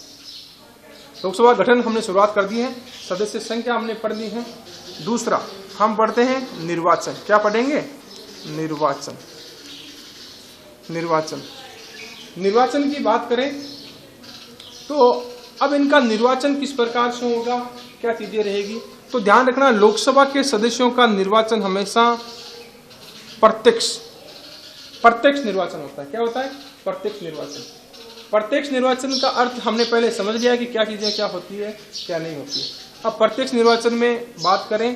लोकसभा गठन हमने शुरुआत कर दी है, सदस्य संख्या हमने पढ़ ली है। दूसरा हम पढ़ते हैं निर्वाचन। क्या पढ़ेंगे? निर्वाचन। निर्वाचन निर्वाचन की बात करें तो अब इनका निर्वाचन किस प्रकार से होगा, क्या चीजें रहेगी, तो ध्यान रखना, लोकसभा के सदस्यों का निर्वाचन हमेशा प्रत्यक्ष निर्वाचन होता है। क्या होता है? प्रत्यक्ष निर्वाचन। प्रत्यक्ष निर्वाचन का अर्थ हमने पहले समझ लिया कि क्या चीजें क्या होती है, क्या नहीं होती है। अब प्रत्यक्ष निर्वाचन में बात करें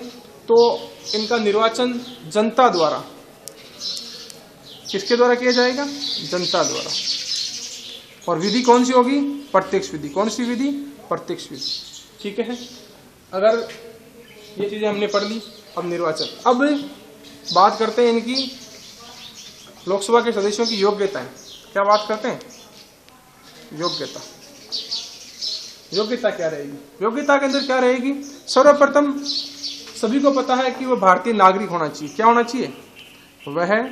तो इनका निर्वाचन जनता द्वारा, किसके द्वारा किया जाएगा? जनता द्वारा। और विधि कौन सी होगी? प्रत्यक्ष विधि। कौन सी विधि? प्रत्यक्ष विधि। ठीक है, अगर ये चीजें हमने पढ़ ली। अब निर्वाचन, अब बात करते हैं इनकी लोकसभा के सदस्यों की योग्यताएं। क्या बात करते हैं? योग्यता। योग्यता क्या रहेगी? योग्यता के अंदर क्या रहेगी? सर्वप्रथम सभी को पता है कि वह भारतीय नागरिक होना चाहिए। क्या होना चाहिए? वह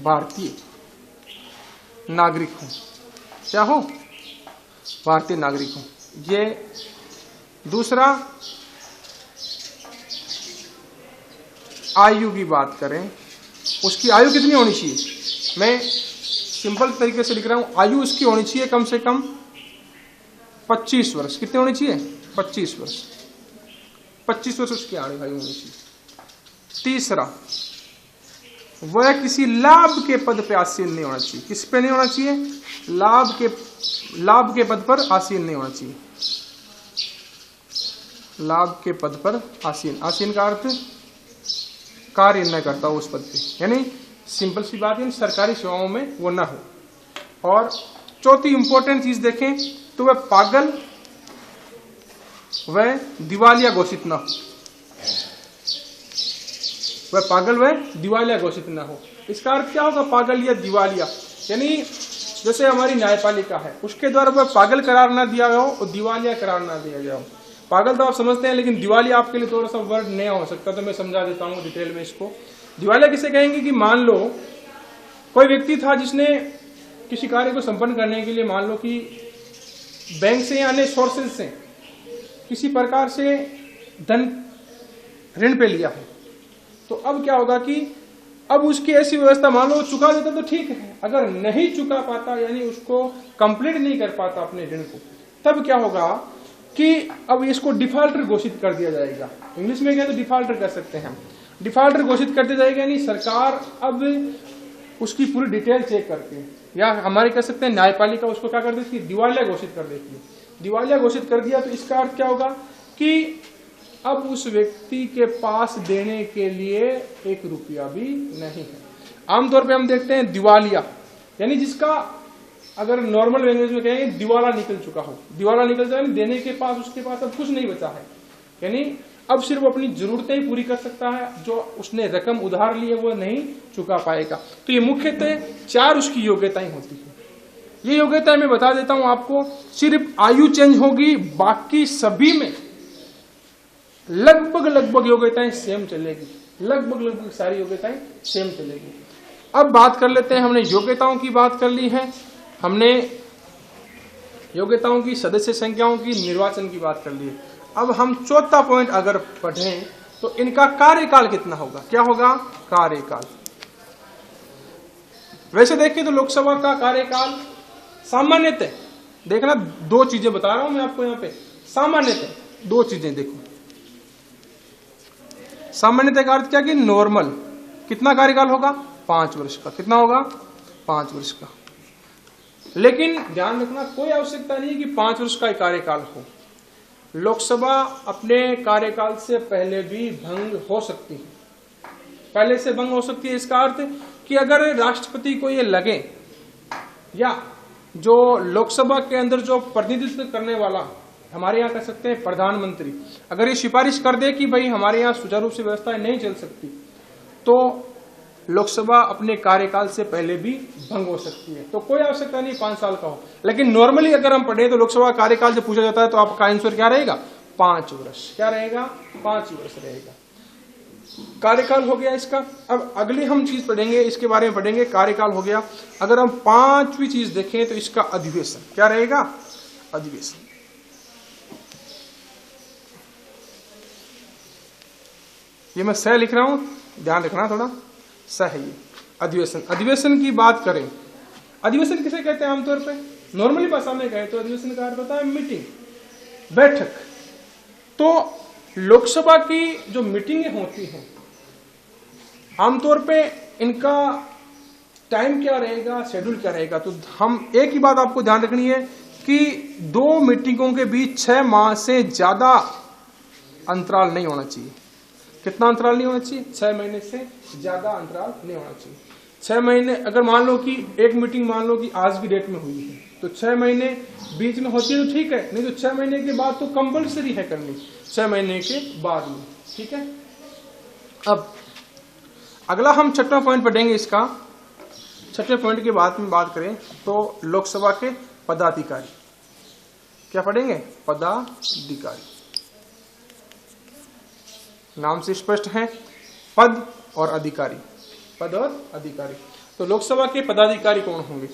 भारतीय नागरिक हो। क्या हो? भारतीय नागरिक हो। ये दूसरा, आयु की बात करें, उसकी आयु कितनी होनी चाहिए? मैं सिंपल तरीके से लिख रहा हूं, आयु उसकी होनी चाहिए कम से कम 25 वर्ष। कितने होनी चाहिए? 25 वर्ष। 25 वर्ष उसकी आयु होनी चाहिए। तीसरा, वह किसी लाभ के पद पर आसीन नहीं होना चाहिए। किस पे नहीं होना चाहिए? लाभ के पद पर आसीन नहीं होना चाहिए। लाभ के पद पर आसीन, आसीन का अर्थ कार्य न करता हो उस पद पे, यानी सिंपल सी बात है, सरकारी सेवाओं में वो ना हो। और चौथी इंपॉर्टेंट चीज देखें तो वह पागल, वह दिवालिया घोषित ना हो। वह पागल, वह दिवालिया घोषित ना हो। इसका अर्थ क्या होगा? पागल या दिवालिया, यानी जैसे हमारी न्यायपालिका है, उसके द्वारा वह पागल करार ना दिया गया हो और दिवालिया करार ना दिया गया हो। पागल तो आप समझते हैं, लेकिन दिवालिया आपके लिए थोड़ा सा वर्ड नया हो सकता, तो मैं समझा देता हूं डिटेल में इसको। दिवालिया किसे कहेंगे कि मान लो कोई व्यक्ति था जिसने किसी कार्य को संपन्न करने के लिए, मान लो कि बैंक से या अन्य सोर्सेज से किसी प्रकार से धन ऋण पे लिया है, तो अब क्या होगा कि अब उसकी ऐसी व्यवस्था, मान लो चुका देता तो ठीक है, अगर नहीं चुका पाता यानी उसको कंप्लीट नहीं कर पाता अपने ऋण को, तब क्या होगा कि अब इसको डिफॉल्टर घोषित कर दिया जाएगा। इंग्लिश में क्या तो डिफॉल्टर कर सकते हैं हम। डिफॉल्टर घोषित कर दिया जाएगा, यानी सरकार अब उसकी पूरी डिटेल चेक करती है, या हमारे कह सकते हैं न्यायपालिका उसको क्या कर देती है? दिवालिया घोषित कर देती है। दिवालिया घोषित कर दिया तो इसका अर्थ क्या होगा कि अब उस व्यक्ति के पास देने के लिए 1 रुपया भी नहीं है। आमतौर पे हम देखते हैं दिवालिया यानी जिसका, अगर नॉर्मल लैंग्वेज में कहेंगे, दिवाला निकल चुका हो। दिवाला निकल जाए, देने के पास उसके पास अब कुछ नहीं बचा है, यानी अब सिर्फ अपनी जरूरतें ही पूरी कर सकता है, जो उसने रकम उधार ली है वो नहीं चुका पाएगा। तो ये मुख्यतः 4 उसकी योग्यताएं होती है। ये योग्यताएं मैं बता देता हूं आपको, सिर्फ आयु चेंज होगी, बाकी सभी में लगभग योग्यताएं सेम चलेगी। लगभग सारी योग्यताएं सेम चलेगी। अब बात कर लेते हैं, हमने योग्यताओं की बात कर ली है, हमने योग्यताओं की, सदस्य संख्याओं की, निर्वाचन की बात कर ली है। अब हम चौथा पॉइंट अगर पढ़ें तो इनका कार्यकाल कितना होगा? क्या होगा? कार्यकाल। वैसे देखें तो लोकसभा का कार्यकाल सामान्यतः, देखना 2 चीजें बता रहा हूं मैं आपको यहां पे, सामान्यतः 2 चीजें देखो। सामान्यतः का अर्थ क्या कि नॉर्मल कितना कार्यकाल होगा? 5 वर्ष का। कितना होगा? 5 वर्ष का। लेकिन ध्यान रखना, कोई आवश्यकता नहीं कि 5 वर्ष का कार्यकाल हो। लोकसभा अपने कार्यकाल से पहले भी भंग हो सकती है, पहले से भंग हो सकती है। इसका अर्थ कि अगर राष्ट्रपति को ये लगे, या जो लोकसभा के अंदर जो प्रतिनिधित्व करने वाला, हमारे यहाँ कह सकते हैं प्रधानमंत्री, अगर ये सिफारिश कर दे कि भाई हमारे यहाँ सुचारू रूप से व्यवस्थाएं नहीं चल सकती, तो लोकसभा अपने कार्यकाल से पहले भी भंग हो सकती है। तो कोई आवश्यकता नहीं 5 साल का हो। लेकिन नॉर्मली अगर हम पढ़े तो लोकसभा कार्यकाल जब पूछा जाता है तो आपका आंसर क्या रहेगा? 5 वर्ष। क्या रहेगा? 5 वर्ष रहेगा। कार्यकाल हो गया इसका। अब अगली हम चीज पढ़ेंगे, इसके बारे में पढ़ेंगे। कार्यकाल हो गया। अगर हम 5वीं चीज देखें तो इसका अधिवेशन क्या रहेगा? अधिवेशन। ये मैं सह लिख रहा हूं, ध्यान रखना थोड़ा, सही। अधिवेशन, अधिवेशन की बात करें, अधिवेशन किसे कहते हैं आमतौर पे? नॉर्मली भाषा में कहें तो अधिवेशन का अर्थ होता है मीटिंग, बैठक। तो लोकसभा की जो मीटिंगें होती हैं आमतौर पे इनका टाइम क्या रहेगा, शेड्यूल क्या रहेगा? तो हम एक ही बात आपको ध्यान रखनी है कि 2 मीटिंगों के बीच 6 माह से ज्यादा अंतराल नहीं होना चाहिए। कितना अंतराल नहीं होना चाहिए? 6 महीने से ज्यादा अंतराल नहीं होना चाहिए। 6 महीने, अगर मान लो कि एक मीटिंग मान लो कि आज की डेट में हुई है, तो 6 महीने बीच में होती है तो ठीक है, नहीं तो 6 महीने के बाद तो कंपलसरी है करनी, 6 महीने के बाद में। ठीक है, अब अगला हम छठवां पॉइंट पढ़ेंगे। इसका छठवें पॉइंट के बाद में बात करें तो लोकसभा के पदाधिकारी, क्या पढ़ेंगे? पदाधिकारी। नाम से स्पष्ट है, पद और अधिकारी, पद और अधिकारी। तो लोकसभा के पदाधिकारी कौन होंगे?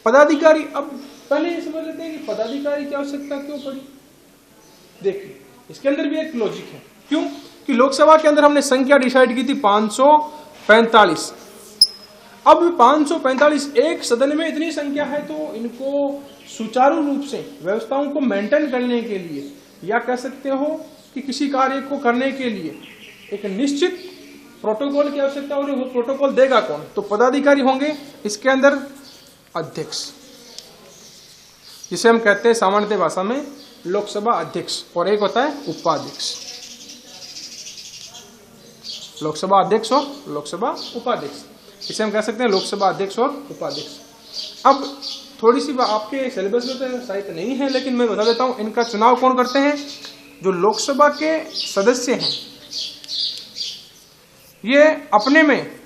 पदाधिकारी, अब पहले ये समझ लेते हैं कि पदाधिकारी की आवश्यकता क्यों पड़ी। देखिए, इसके अंदर भी एक लॉजिक है। क्यों? कि लोकसभा के अंदर हमने संख्या डिसाइड की थी 545। अब 545 एक सदन में इतनी संख्या है, तो इनको सुचारू रूप से व्यवस्थाओं को मेंटेन करने के लिए, या कह सकते हो कि किसी कार्य को करने के लिए एक निश्चित प्रोटोकॉल की आवश्यकता होगी। वो प्रोटोकॉल देगा कौन? तो पदाधिकारी होंगे। इसके अंदर अध्यक्ष, जिसे हम कहते हैं सामान्य भाषा में लोकसभा अध्यक्ष, और एक होता है उपाध्यक्ष। लोकसभा अध्यक्ष और लोकसभा उपाध्यक्ष, इसे हम कह सकते हैं लोकसभा अध्यक्ष और उपाध्यक्ष। अब थोड़ी सी आपके सिलेबस में तो शायद नहीं है, लेकिन मैं बता देता हूं इनका चुनाव कौन करते हैं। जो लोकसभा के सदस्य हैं, ये अपने में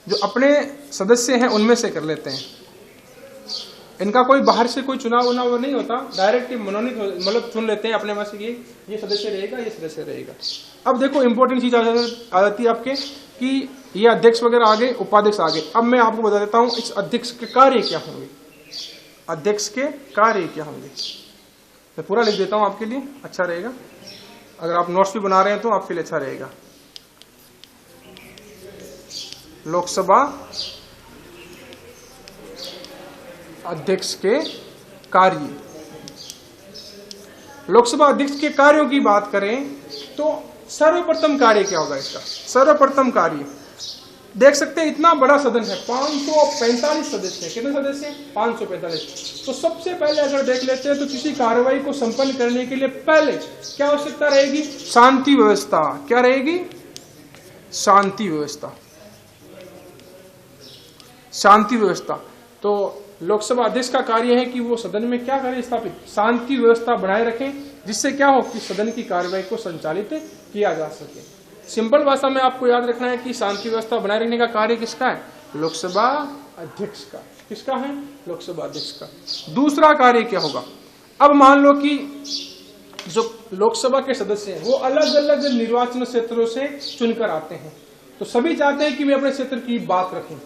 जो अपने सदस्य हैं उनमें से कर लेते हैं। इनका कोई बाहर से कोई चुनाव नहीं होता, डायरेक्ट मनोनीत मतलब चुन लेते हैं अपने में से, ये सदस्य रहेगा, ये सदस्य रहेगा। अब देखो इंपॉर्टेंट चीज आ जाती है आपके कि ये अध्यक्ष वगैरह आगे, उपाध्यक्ष आगे। अब मैं आपको बता देता हूं इस अध्यक्ष के कार्य क्या होंगे। अध्यक्ष के कार्य क्या होंगे मैं पूरा लिख देता हूं आपके लिए, अच्छा रहेगा। अगर आप नोट्स भी बना रहे हैं तो आपके लिए अच्छा रहेगा। लोकसभा अध्यक्ष के कार्य। लोकसभा अध्यक्ष के कार्यों की बात करें तो सर्वप्रथम कार्य क्या होगा इसका? सर्वप्रथम कार्य देख सकते हैं, इतना बड़ा सदन है, 545 सदस्य। कितने सदस्य? 545। तो सबसे पहले अगर देख लेते हैं तो किसी कार्रवाई को संपन्न करने के लिए पहले क्या आवश्यकता रहेगी? शांति व्यवस्था। क्या रहेगी? शांति व्यवस्था। शांति व्यवस्था। तो लोकसभा अध्यक्ष का कार्य है कि वो सदन में क्या करें? स्थापित शांति व्यवस्था बनाए रखें, जिससे क्या हो कि सदन की कार्रवाई को संचालित किया जा सके। सिंपल भाषा में आपको याद रखना है कि शांति व्यवस्था बनाए रखने का कार्य किसका है? लोकसभा अध्यक्ष का। किसका है? लोकसभा अध्यक्ष का। दूसरा कार्य क्या होगा? अब मान लो कि जो लोकसभा के सदस्य हैं वो अलग अलग निर्वाचन क्षेत्रों से चुनकर आते हैं, तो सभी चाहते हैं कि वे अपने क्षेत्र की बात रखें,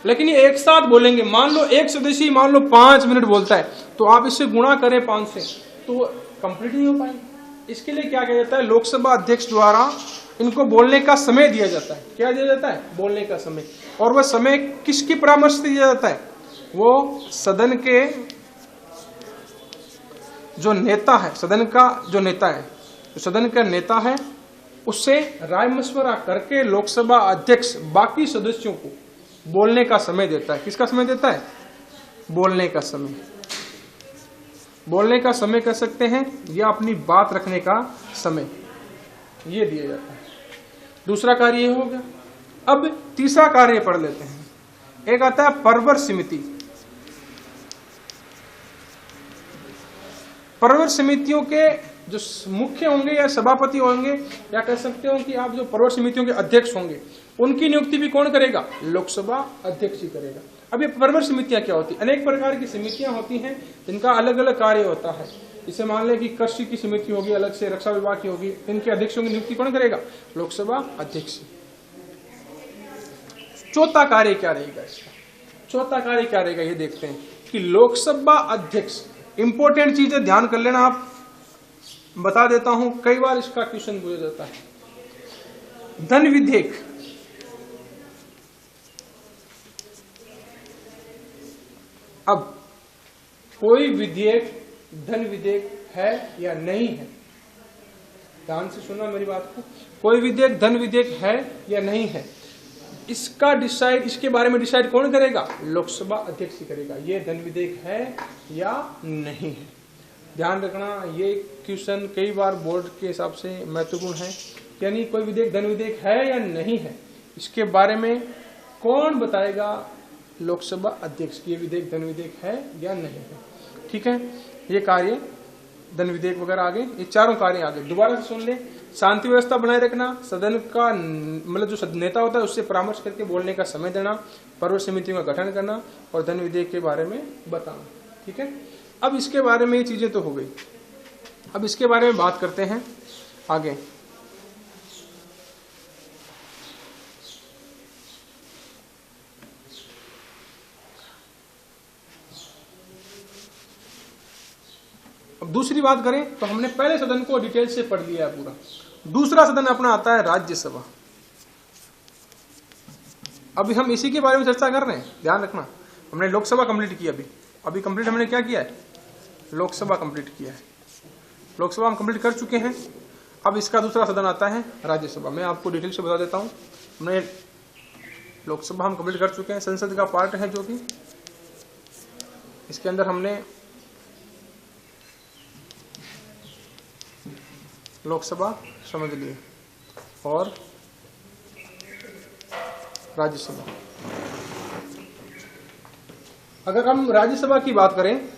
लेकिन ये एक साथ बोलेंगे। मान लो एक सदस्य 5 मिनट बोलता है, तो आप इससे गुणा करें 5 से, तो कंप्लीट नहीं हो पाएंगे। इसके लिए क्या किया जाता है? लोकसभा अध्यक्ष द्वारा इनको बोलने का समय दिया जाता है। क्या दिया जाता है? बोलने का समय। और वह समय किसकी परामर्श से दिया जाता है? वो सदन के जो नेता है, सदन का जो नेता है, जो सदन का नेता है, उससे राय मशवरा करके लोकसभा अध्यक्ष बाकी सदस्यों को बोलने का समय देता है। किसका समय देता है? बोलने का समय। बोलने का समय कह सकते हैं, या अपनी बात रखने का समय, ये दिया जाता है। दूसरा कार्य ये हो गया। अब तीसरा कार्य पढ़ लेते हैं। एक आता है परवर समिति। परवर समितियों के जो मुख्य होंगे या सभापति होंगे, या कह सकते हो कि आप जो परवर समितियों के अध्यक्ष होंगे, उनकी नियुक्ति भी कौन करेगा? लोकसभा अध्यक्ष ही करेगा। अब ये परवर समितियां क्या होती है? अनेक प्रकार की समितियां होती हैं जिनका अलग अलग कार्य होता है। इसे मान लें कि कृषि की समिति होगी, अलग से रक्षा विभाग की होगी, इनके अध्यक्षों की नियुक्ति कौन करेगा? लोकसभा अध्यक्ष। चौथा कार्य क्या रहेगा इसका? चौथा कार्य क्या रहेगा ये देखते हैं कि लोकसभा अध्यक्ष, इंपॉर्टेंट चीजें ध्यान कर लेना, आप बता देता हूं, कई बार इसका क्वेश्चन पूछा जाता है। धन विधेयक। अब कोई विधेयक धन विधेयक है या नहीं है, ध्यान से सुनना मेरी बात को। कोई विधेयक धन विधेयक है या नहीं है, इसका डिसाइड, इसके बारे में डिसाइड कौन करेगा? लोकसभा अध्यक्ष ही करेगा। ये धन विधेयक है या नहीं है। ध्यान रखना, ये क्वेश्चन कई बार बोर्ड के हिसाब से महत्वपूर्ण है। यानी कोई विधेयक धन विधेयक है या नहीं है, इसके बारे में कौन बताएगा? लोकसभा अध्यक्ष की। ये विधेयक धन विधेयक है या नहीं है, ठीक है। ये कार्य धन विधेयक वगैरह आगे, ये चारों कार्य आगे दोबारा से सुन ले। शांति व्यवस्था बनाए रखना, सदन का मतलब जो नेता होता है उससे परामर्श करके बोलने का समय देना, पर्व समितियों का गठन करना और धन विधेयक के बारे में बताना, ठीक है। अब इसके बारे में ये चीजें तो हो गई, अब इसके बारे में बात करते हैं आगे। अब दूसरी बात करें तो हमने पहले सदन को डिटेल से पढ़ लिया है पूरा। दूसरा सदन अपना आता है राज्यसभा। अभी हम इसी के बारे में चर्चा कर रहे हैं, ध्यान रखना। हमने लोकसभा कंप्लीट की, अभी कंप्लीट हमने क्या किया है, लोकसभा कंप्लीट किया है। लोकसभा हम कंप्लीट कर चुके हैं। अब इसका दूसरा सदन आता है राज्यसभा। मैं आपको डिटेल से बता देता हूं। हमने लोकसभा हम कंप्लीट कर चुके हैं, संसद का पार्ट है जो भी, इसके अंदर हमने लोकसभा समझ लिए और राज्यसभा। अगर हम राज्यसभा की बात करें,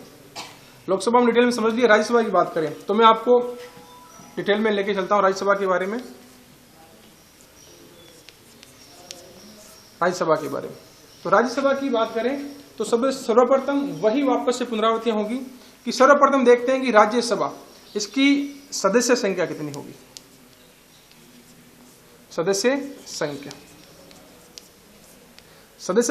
लोकसभा हम डिटेल में समझ लिए, राज्यसभा की बात करें तो मैं आपको डिटेल में लेके चलता हूं राज्यसभा के बारे में। राज्यसभा के बारे में तो राज्यसभा की बात करें तो सर्वप्रथम वही वापस से पुनरावृत्तियां होगी कि सर्वप्रथम देखते हैं कि राज्यसभा इसकी सदस्य संख्या कितनी होगी। सदस्य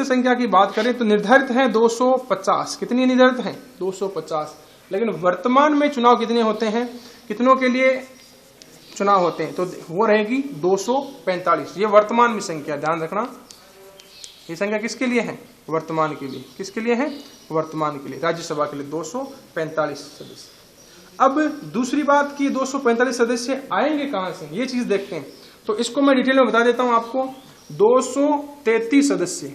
संख्या की बात करें तो निर्धारित है 250। कितनी निर्धारित है, 250। लेकिन वर्तमान में चुनाव कितने होते हैं, कितनों के लिए चुनाव होते हैं, तो वो रहेगी 245। ये वर्तमान में संख्या, ध्यान रखना। ये संख्या किसके लिए है, वर्तमान के लिए। किसके लिए है, वर्तमान के लिए, राज्यसभा के लिए 245 सदस्य। अब दूसरी बात की 245 सदस्य आएंगे कहां से, ये चीज देखते हैं। तो इसको मैं डिटेल में बता देता हूं आपको। 233 सदस्य,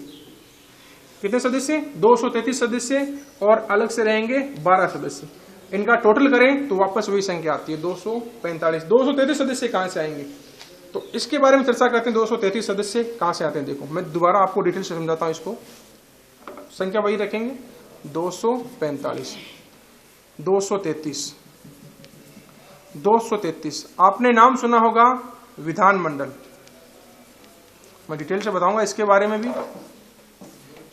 कितने सदस्य, 233 सदस्य और अलग से रहेंगे 12 सदस्य। इनका टोटल करें तो वापस वही संख्या आती है 245। 233 सदस्य कहां से आएंगे, तो इसके बारे में चर्चा करते हैं। 233 सदस्य कहां से आते हैं, देखो मैं दोबारा आपको डिटेल से समझाता हूं। इसको संख्या वही रखेंगे, 245, 233। आपने नाम सुना होगा विधानमंडल, मैं डिटेल से बताऊंगा इसके बारे में भी।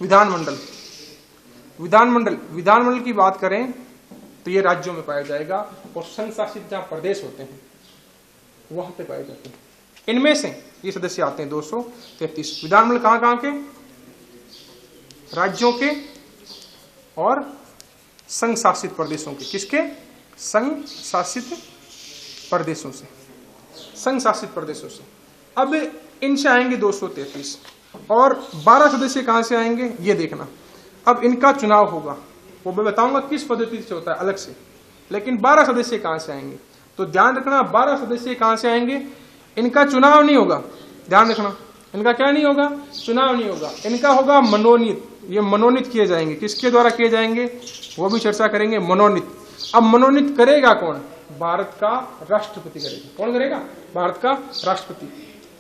विधानमंडल की बात करें तो ये राज्यों में पाया जाएगा और संघ शासित जहां प्रदेश होते हैं वहां पे पाए जाते हैं। इनमें से ये सदस्य आते हैं 233। विधानमंडल कहां के, राज्यों के और संघ शासित प्रदेशों के। किसके, संघ शासित प्रदेशों से, संघ शासित प्रदेशों से। अब इनसे आएंगे 233 और 12 सदस्य कहां से आएंगे ये देखना। अब इनका चुनाव होगा, वो मैं बताऊंगा किस पद्धति से होता है अलग से, लेकिन 12 सदस्य कहां से आएंगे तो ध्यान रखना। 12 सदस्य कहां से आएंगे, इनका चुनाव नहीं होगा, ध्यान रखना। इनका क्या नहीं होगा, चुनाव नहीं होगा, इनका होगा मनोनीत। ये मनोनीत किए जाएंगे, किसके द्वारा किए जाएंगे वो भी चर्चा करेंगे, मनोनीत। अब मनोनीत करेगा कौन, भारत का राष्ट्रपति करेगा। कौन करेगा, भारत का राष्ट्रपति।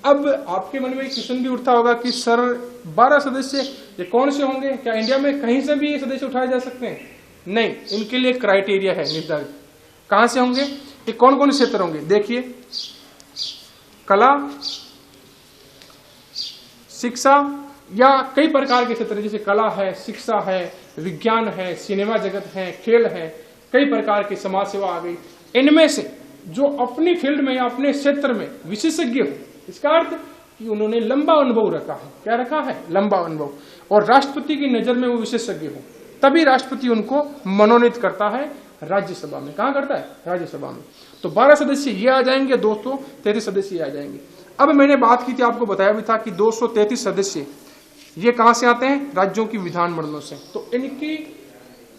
अब आपके मन में एक क्वेश्चन भी उठता होगा कि सर 12 सदस्य ये कौन से होंगे, क्या इंडिया में कहीं से भी ये सदस्य उठाए जा सकते हैं, नहीं, इनके लिए क्राइटेरिया है निर्धारित। कहां से होंगे, ये कौन कौन से क्षेत्र होंगे, देखिए कला, शिक्षा या कई प्रकार के क्षेत्र, जैसे कला है, शिक्षा है, विज्ञान है, सिनेमा जगत है, खेल है, कई प्रकार की समाज सेवा आ गई। इनमें से जो अपनी फील्ड में या अपने क्षेत्र में विशेषज्ञ हो, इसका अर्थ कि उन्होंने लंबा अनुभव रखा है। क्या रखा है, लंबा अनुभव, और राष्ट्रपति की नजर में वो विशेषज्ञ हो, तभी राष्ट्रपति उनको मनोनीत करता है राज्यसभा में। कहां करता है, राज्यसभा में। तो 12 सदस्य ये आ जाएंगे, 233 सदस्य ये आ जाएंगे। अब मैंने बात की थी, आपको बताया भी था कि 233 सदस्य ये कहां से आते हैं, राज्यों की विधानमंडलों से। तो इनकी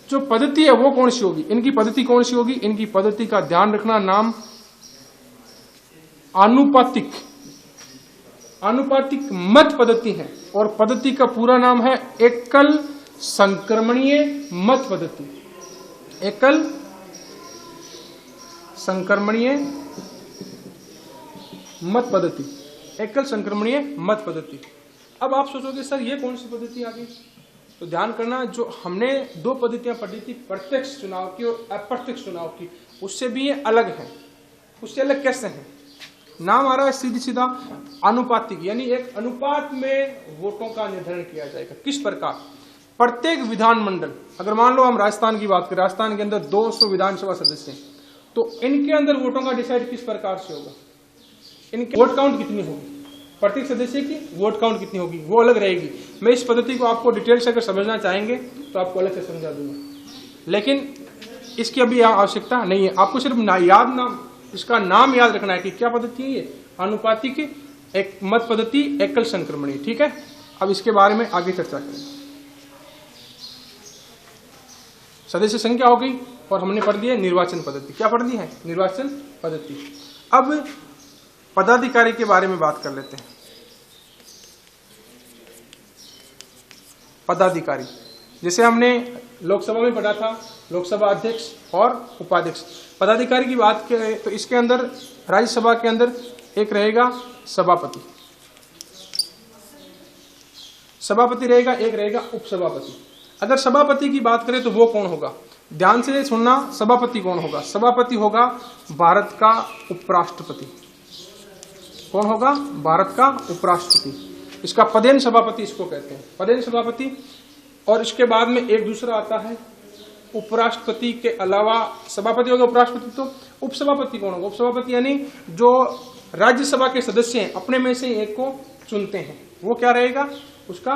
जो पद्धति है वो कौन सी होगी, इनकी पद्धति कौन सी होगी, इनकी पद्धति का ध्यान रखना, नाम आनुपातिक मत पद्धति है और पद्धति का पूरा नाम है एकल संक्रमणीय मत पद्धति। एकल संक्रमणीय मत पद्धति, एकल संक्रमणीय मत पद्धति। अब आप सोचोगे सर ये कौन सी पद्धति आ गई, तो ध्यान करना, जो हमने दो पद्धतियां पढ़ी थी, प्रत्यक्ष चुनाव की और अप्रत्यक्ष चुनाव की, उससे भी ये अलग है। उससे अलग कैसे है? नाम आ रहा है सीधी सीधा अनुपातिक, यानी एक अनुपात में वोटों का निर्धारण किया जाएगा। किस प्रकार? प्रत्येक विधानमंडल, अगर मान लो हम राजस्थान की बात करें, राजस्थान के अंदर 200 विधानसभा सदस्य हैं, तो इनके अंदर वोटों का डिसाइड किस प्रकार से होगा? इनके वोट काउंट कितनी होगी, प्रत्येक सदस्य की वोट काउंट कितनी होगी, वो अलग रहेगी। मैं इस पद्धति को आपको डिटेल से अगर समझना चाहेंगे तो आपको अलग से समझा दूंगा, लेकिन इसकी अभी आवश्यकता नहीं है। आपको सिर्फ इसका नाम याद रखना है कि क्या पद्धति है ये, अनुपातिक एक मत पद्धति एकल संक्रमणी। ठीक है, अब इसके बारे में आगे चर्चा करेंगे। सदस्य संख्या हो गई और हमने पढ़ दी है निर्वाचन पद्धति। क्या पढ़ दी है? निर्वाचन पद्धति। अब पदाधिकारी के बारे में बात कर लेते हैं। पदाधिकारी, जैसे हमने लोकसभा में पढ़ा था, लोकसभा अध्यक्ष और उपाध्यक्ष। पदाधिकारी की बात करें तो इसके अंदर राज्यसभा के अंदर एक रहेगा सभापति, सभापति रहेगा, एक रहेगा उपसभापति। अगर सभापति की बात करें तो वो कौन होगा? ध्यान से सुनना, सभापति कौन होगा? सभापति होगा भारत का उपराष्ट्रपति। कौन होगा? भारत का उपराष्ट्रपति। इसका पदेन सभापति इसको कहते हैं, पदेन सभापति। और इसके बाद में एक दूसरा आता है उपराष्ट्रपति के अलावा, सभापति होगा उपराष्ट्रपति, तो उपसभापति कौन होगा? उपसभापति यानी जो राज्यसभा के सदस्य हैं अपने में से एक को चुनते हैं, वो क्या रहेगा? उसका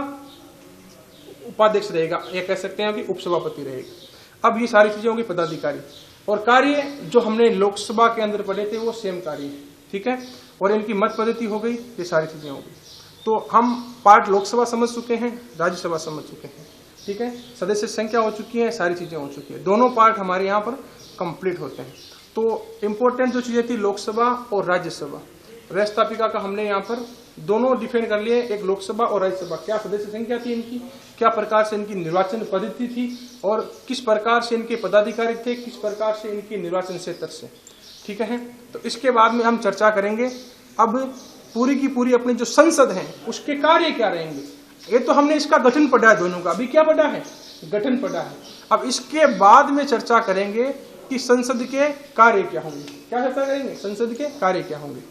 उपाध्यक्ष रहेगा, या कह सकते हैं कि उपसभापति रहेगा। अब ये सारी चीजें होंगी पदाधिकारी। और कार्य जो हमने लोकसभा के अंदर पढ़े थे वो सेम कार्य है। ठीक है, और इनकी मत पद्धति हो गई, ये सारी चीजें हो गई। तो हम पार्ट लोकसभा समझ चुके हैं, राज्यसभा समझ चुके हैं। ठीक है, सदस्य संख्या हो चुकी है, सारी चीजें हो चुकी है, दोनों पार्ट हमारे यहाँ पर कंप्लीट होते हैं। तो इंपॉर्टेंट जो चीजें थी लोकसभा और राज्यसभा, व्यवस्थापिका का हमने यहाँ पर दोनों डिफाइन कर लिए, एक लोकसभा और राज्यसभा। क्या सदस्य संख्या थी इनकी, क्या प्रकार से इनकी निर्वाचन पद्धति थी, और किस प्रकार से इनके पदाधिकारी थे, किस प्रकार से इनकी निर्वाचन क्षेत्र से। ठीक है, तो इसके बाद में हम चर्चा करेंगे अब पूरी की पूरी अपनी जो संसद है उसके कार्य क्या रहेंगे। ये तो हमने इसका गठन पढ़ा है दोनों का, अभी क्या पढ़ा है? गठन पढ़ा है। अब इसके बाद में चर्चा करेंगे कि संसद के कार्य क्या होंगे। क्या चर्चा करेंगे? संसद के कार्य क्या होंगे।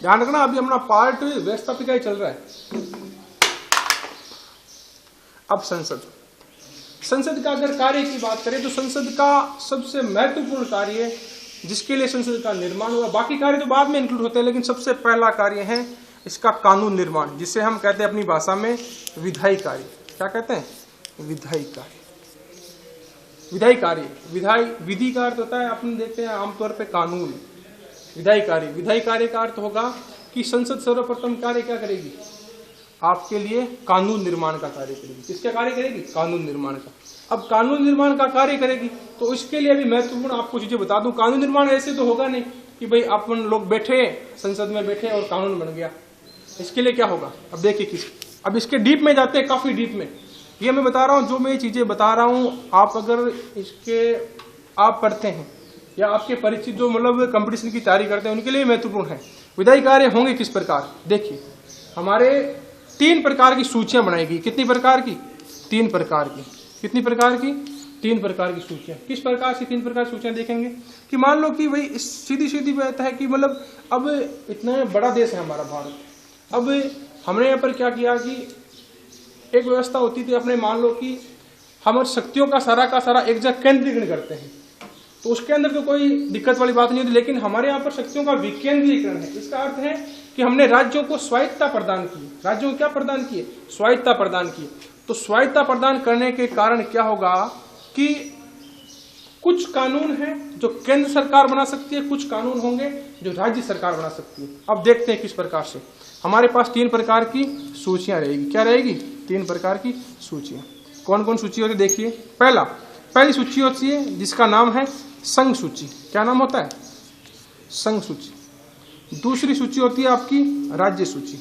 ध्यान रखना, अभी अपना पार्ट व्यवस्थापिका ही चल रहा है। अब संसद का अगर कार्य की बात करें तो संसद का सबसे महत्वपूर्ण कार्य जिसके लिए संसद का निर्माण हुआ, बाकी कार्य तो बाद में इंक्लूड होते हैं, लेकिन सबसे पहला कार्य है इसका कानून निर्माण, जिसे हम कहते हैं अपनी भाषा में विधायी कार्य। क्या कहते हैं? विधायी कार्य। विधायी कार्य, विधि का अर्थ होता है, अपन देखते हैं आमतौर पे कानून। विधायी कार्य का अर्थ होगा कि संसद सर्वप्रथम कार्य क्या करेगी? आपके लिए कानून निर्माण का कार्य करेगी। किसका कार्य करेगी? कानून निर्माण का। अब कानून निर्माण का कार्य करेगी तो इसके लिए भी महत्वपूर्ण आपको चीजें बता दूं। कानून निर्माण ऐसे तो होगा नहीं कि भाई अपन लोग बैठे संसद में बैठे और कानून बन गया। इसके लिए क्या होगा? अब देखिए, अब इसके डीप में जाते हैं, काफी डीप में। ये मैं बता रहा हूं, जो मैं ये चीजें बता रहा हूं, आप अगर इसके आप पढ़ते हैं या आपके परिचित जो मतलब कंपटीशन की तैयारी करते हैं उनके लिए महत्वपूर्ण है। विधायी कार्य होंगे किस प्रकार? देखिए, हमारे 3 प्रकार की सूचियां बनाएगी। कितनी प्रकार की? 3 प्रकार की। कितनी प्रकार की? 3 प्रकार की सूचियां। किस प्रकार से 3 प्रकार की सूचियां देखेंगे कि मान लो कि भाई सीधी बात है कि मतलब अब इतना बड़ा देश है हमारा भारत। अब हमने यहाँ पर क्या किया कि एक व्यवस्था होती थी अपने, मान लो कि हम शक्तियों का सारा एक जगह केंद्रीकरण करते हैं, तो उसके अंदर तो कोई दिक्कत वाली बात नहीं होती, लेकिन हमारे यहाँ पर शक्तियों का विकेंद्रीकरण है। इसका अर्थ है कि हमने राज्यों को स्वायत्तता प्रदान की। राज्यों को क्या प्रदान किए? स्वायत्तता प्रदान की। तो स्वायत्तता प्रदान करने के कारण क्या होगा कि कुछ कानून है जो केंद्र सरकार बना सकती है, कुछ कानून होंगे जो राज्य सरकार बना सकती है। अब देखते हैं किस प्रकार से। हमारे पास 3 प्रकार की सूचियां रहेगी। क्या रहेगी? 3 प्रकार की सूचियां। कौन कौन सूची होती है? देखिए, पहली सूची होती है जिसका नाम है संघ सूची। क्या नाम होता है? संघ सूची। दूसरी सूची होती है आपकी राज्य सूची।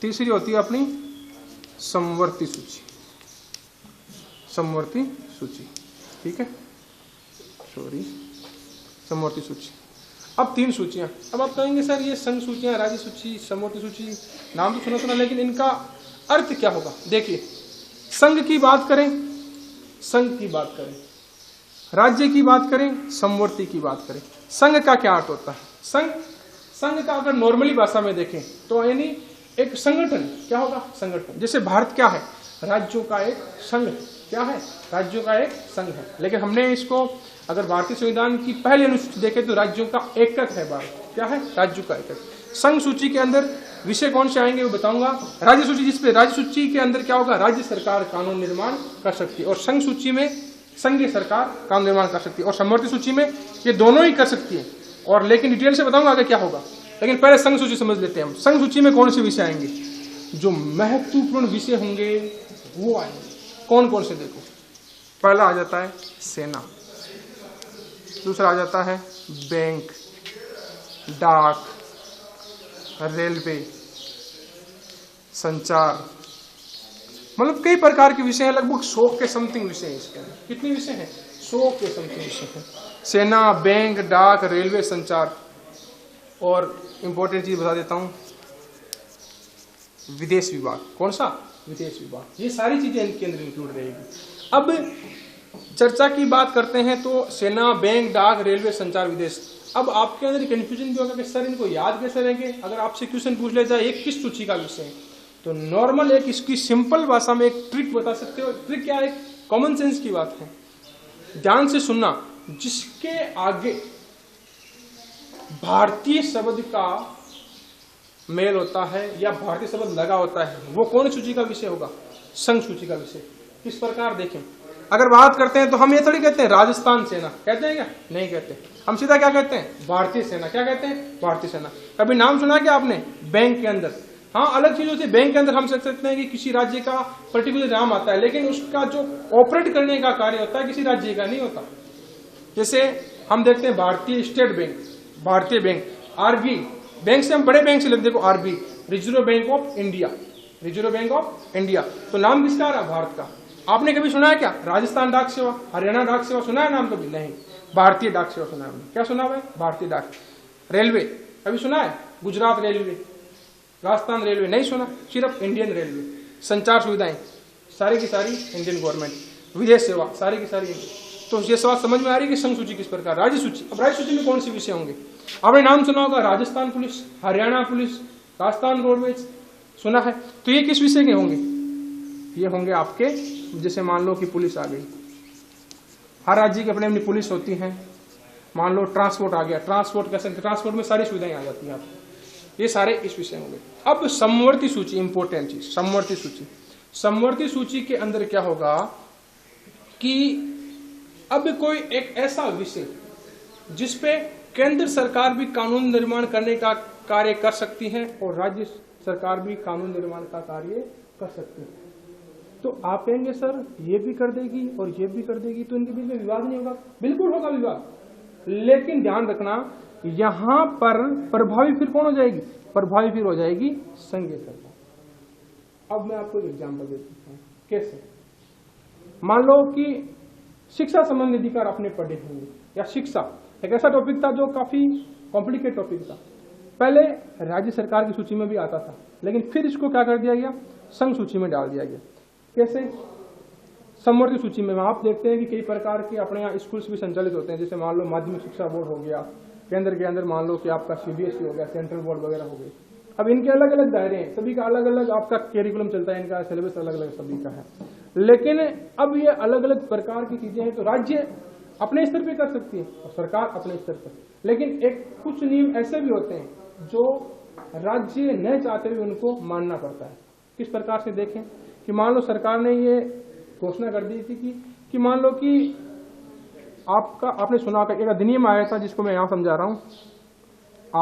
तीसरी होती है अपनी समवर्ती सूची। समवर्ती सूची। ठीक है, सॉरी, समवर्ती सूची। अब 3 सूचियां। अब आप कहेंगे सर ये संघ सूचियां, राज्य सूची, समवर्ती सूची, नाम तो सुना, लेकिन इनका अर्थ क्या होगा? देखिए, संघ की बात करें, संघ की बात करें, राज्य की बात करें, समवर्ती की बात करें, संघ का क्या अर्थ होता है? संघ का अगर नॉर्मली भाषा में देखें तो यानी एक संगठन। क्या होगा? संगठन। जैसे भारत क्या है? राज्यों का एक संघ। क्या है? राज्यों का एक संघ है। लेकिन हमने इसको अगर भारतीय संविधान की पहली अनुसूची देखें तो राज्यों का एकक है भारत। क्या है? राज्यों का एकक। संघ सूची के अंदर विषय कौन से आएंगे वो बताऊंगा। राज्य सूची, जिसपे राज्य सूची के अंदर क्या होगा? राज्य सरकार कानून निर्माण कर सकती है, और संघ सूची में संघीय सरकार कानून निर्माण कर सकती है, और समवर्ती सूची में ये दोनों ही कर सकती है। और लेकिन डिटेल से बताऊंगा आगे क्या होगा। लेकिन पहले संघ सूची समझ लेते हैं हम। संघ सूची में कौन से विषय आएंगे? जो महत्वपूर्ण विषय होंगे वो आएंगे। कौन कौन से? देखो, पहला आ जाता है सेना, दूसरा आ जाता है बैंक, डाक, रेलवे, संचार, मतलब कई प्रकार के विषय हैं। लगभग 100 के समथिंग विषय हैं इसके अंदर। कितने विषय हैं? 100 के समथिंग विषय हैं। सेना, बैंक, डाक, रेलवे, संचार। और इंपॉर्टेंट चीज बता देता हूं, विदेश विभाग। कौन सा? विदेश विभाग। ये सारी चीजें इनके अंदर इंक्लूड रहेगी। अब चर्चा की बात करते हैं तो सेना, बैंक, डाक, रेलवे, संचार, विदेश। अब आपके अंदर कंफ्यूजन भी होगा कि सर इनको याद कैसे रहेंगे? अगर आपसे क्वेश्चन पूछ ले जाए एक किस सूची का विषय है, तो नॉर्मल एक इसकी सिंपल भाषा में एक ट्रिक बता सकते हो। ट्रिक क्या है? कॉमन सेंस की बात है, ध्यान से सुनना। जिसके आगे भारतीय शब्द का मेल होता है या भारतीय शब्द लगा होता है वो कौन सूची का विषय होगा? संघ सूची का विषय। किस प्रकार देखें, अगर बात करते हैं तो हम ये थोड़ी कहते हैं राजस्थान सेना, कहते हैं क्या? नहीं कहते। हम सीधा क्या कहते हैं? भारतीय सेना। क्या कहते हैं? भारतीय सेना। कभी नाम सुना क्या आपने? बैंक के अंदर। हाँ, अलग चीज होती है। बैंक के अंदर हम सोच सकते हैं कि किसी राज्य का पर्टिकुलर नाम आता है, लेकिन उसका जो ऑपरेट करने का कार्य होता है किसी राज्य का नहीं होता। जैसे हम देखते हैं भारतीय स्टेट बैंक, भारतीय बैंक, आरबी बैंक से हम बड़े बैंक से लेते, देखो RB, reserve bank of India, reserve bank of India. तो नाम किसका आ रहा? भारत का। आपने कभी सुना है क्या राजस्थान डाक सेवा, हरियाणा डाक सेवा सुना है नाम कभी? नहीं। भारतीय डाक सेवा सुना है हमने। क्या सुना है? भारतीय डाक। रेलवे कभी सुना है? गुजरात रेलवे, राजस्थान रेलवे नहीं सुना, सिर्फ इंडियन रेलवे। संचार सुविधाएं सारी की सारी इंडियन गवर्नमेंट। विदेश सेवा सारी की सारी। तो ये सवाल समझ में आ रही है कि संघ सूची किस प्रकार? राज्य सूची। अब राज्य सूची में कौन से विषय होंगे? आपने नाम सुना होगा Rajasthan police, Haryana police, Rajasthan roadways सुना है। तो ये किस विषय के होंगे? ये होंगे आपके, जैसे मान लो कि पुलिस आ गई, हर राज्य की अपनी अपनी पुलिस होती है। मान लो ट्रांसपोर्ट आ गया, ट्रांसपोर्ट कैसे? ट्रांसपोर्ट में सारी सुविधाएं आ जाती हैं आपको। ये सारे इस विषय होंगे। अब समवर्ती सूची, इंपोर्टेंट चीज, समवर्ती सूची। समवर्ती सूची के अंदर क्या होगा कि अब कोई एक ऐसा विषय जिसपे केंद्र सरकार भी कानून निर्माण करने का कार्य कर सकती है और राज्य सरकार भी कानून निर्माण का कार्य कर सकती है। तो आप कहेंगे सर ये भी कर देगी और ये भी कर देगी तो इनके बीच में विवाद नहीं होगा? बिल्कुल होगा विवाद, लेकिन ध्यान रखना यहां पर प्रभावी फिर कौन हो जाएगी? प्रभावी फिर हो जाएगी संघीय सरकार। अब मैं आपको एक एग्जाम्पल दे देता हूं। कैसे? मान लो कि शिक्षा संबंधी अधिकार आपने पढ़े होंगे, या शिक्षा एक ऐसा टॉपिक था जो काफी कॉम्प्लिकेट टॉपिक था। पहले राज्य सरकार की सूची में भी आता था, लेकिन फिर इसको क्या कर दिया गया? संघ सूची में डाल दिया गया। कैसे? समवर्ती सूची में आप देखते हैं कि कई प्रकार के अपने यहाँ स्कूल्स भी संचालित होते हैं। जैसे मान लो माध्यमिक शिक्षा बोर्ड हो गया, केंद्र के अंदर मान लो कि आपका सीबीएसई हो गया, सेंट्रल बोर्ड वगैरह हो गए। अब इनके अलग अलग दायरे हैं, सभी का अलग अलग आपका कैरिकुलम चलता है, इनका सिलेबस अलग अलग सभी का है। लेकिन अब ये अलग अलग प्रकार की चीजें हैं, तो राज्य अपने स्तर पे कर सकती है और सरकार अपने स्तर पर। लेकिन एक कुछ नियम ऐसे भी होते हैं जो राज्य न चाहते हुए उनको मानना पड़ता है। किस प्रकार से देखें कि मान लो सरकार ने ये घोषणा कर दी थी कि मान लो कि आपने सुना होगा एक अधिनियम आया था जिसको मैं यहाँ समझा रहा हूँ,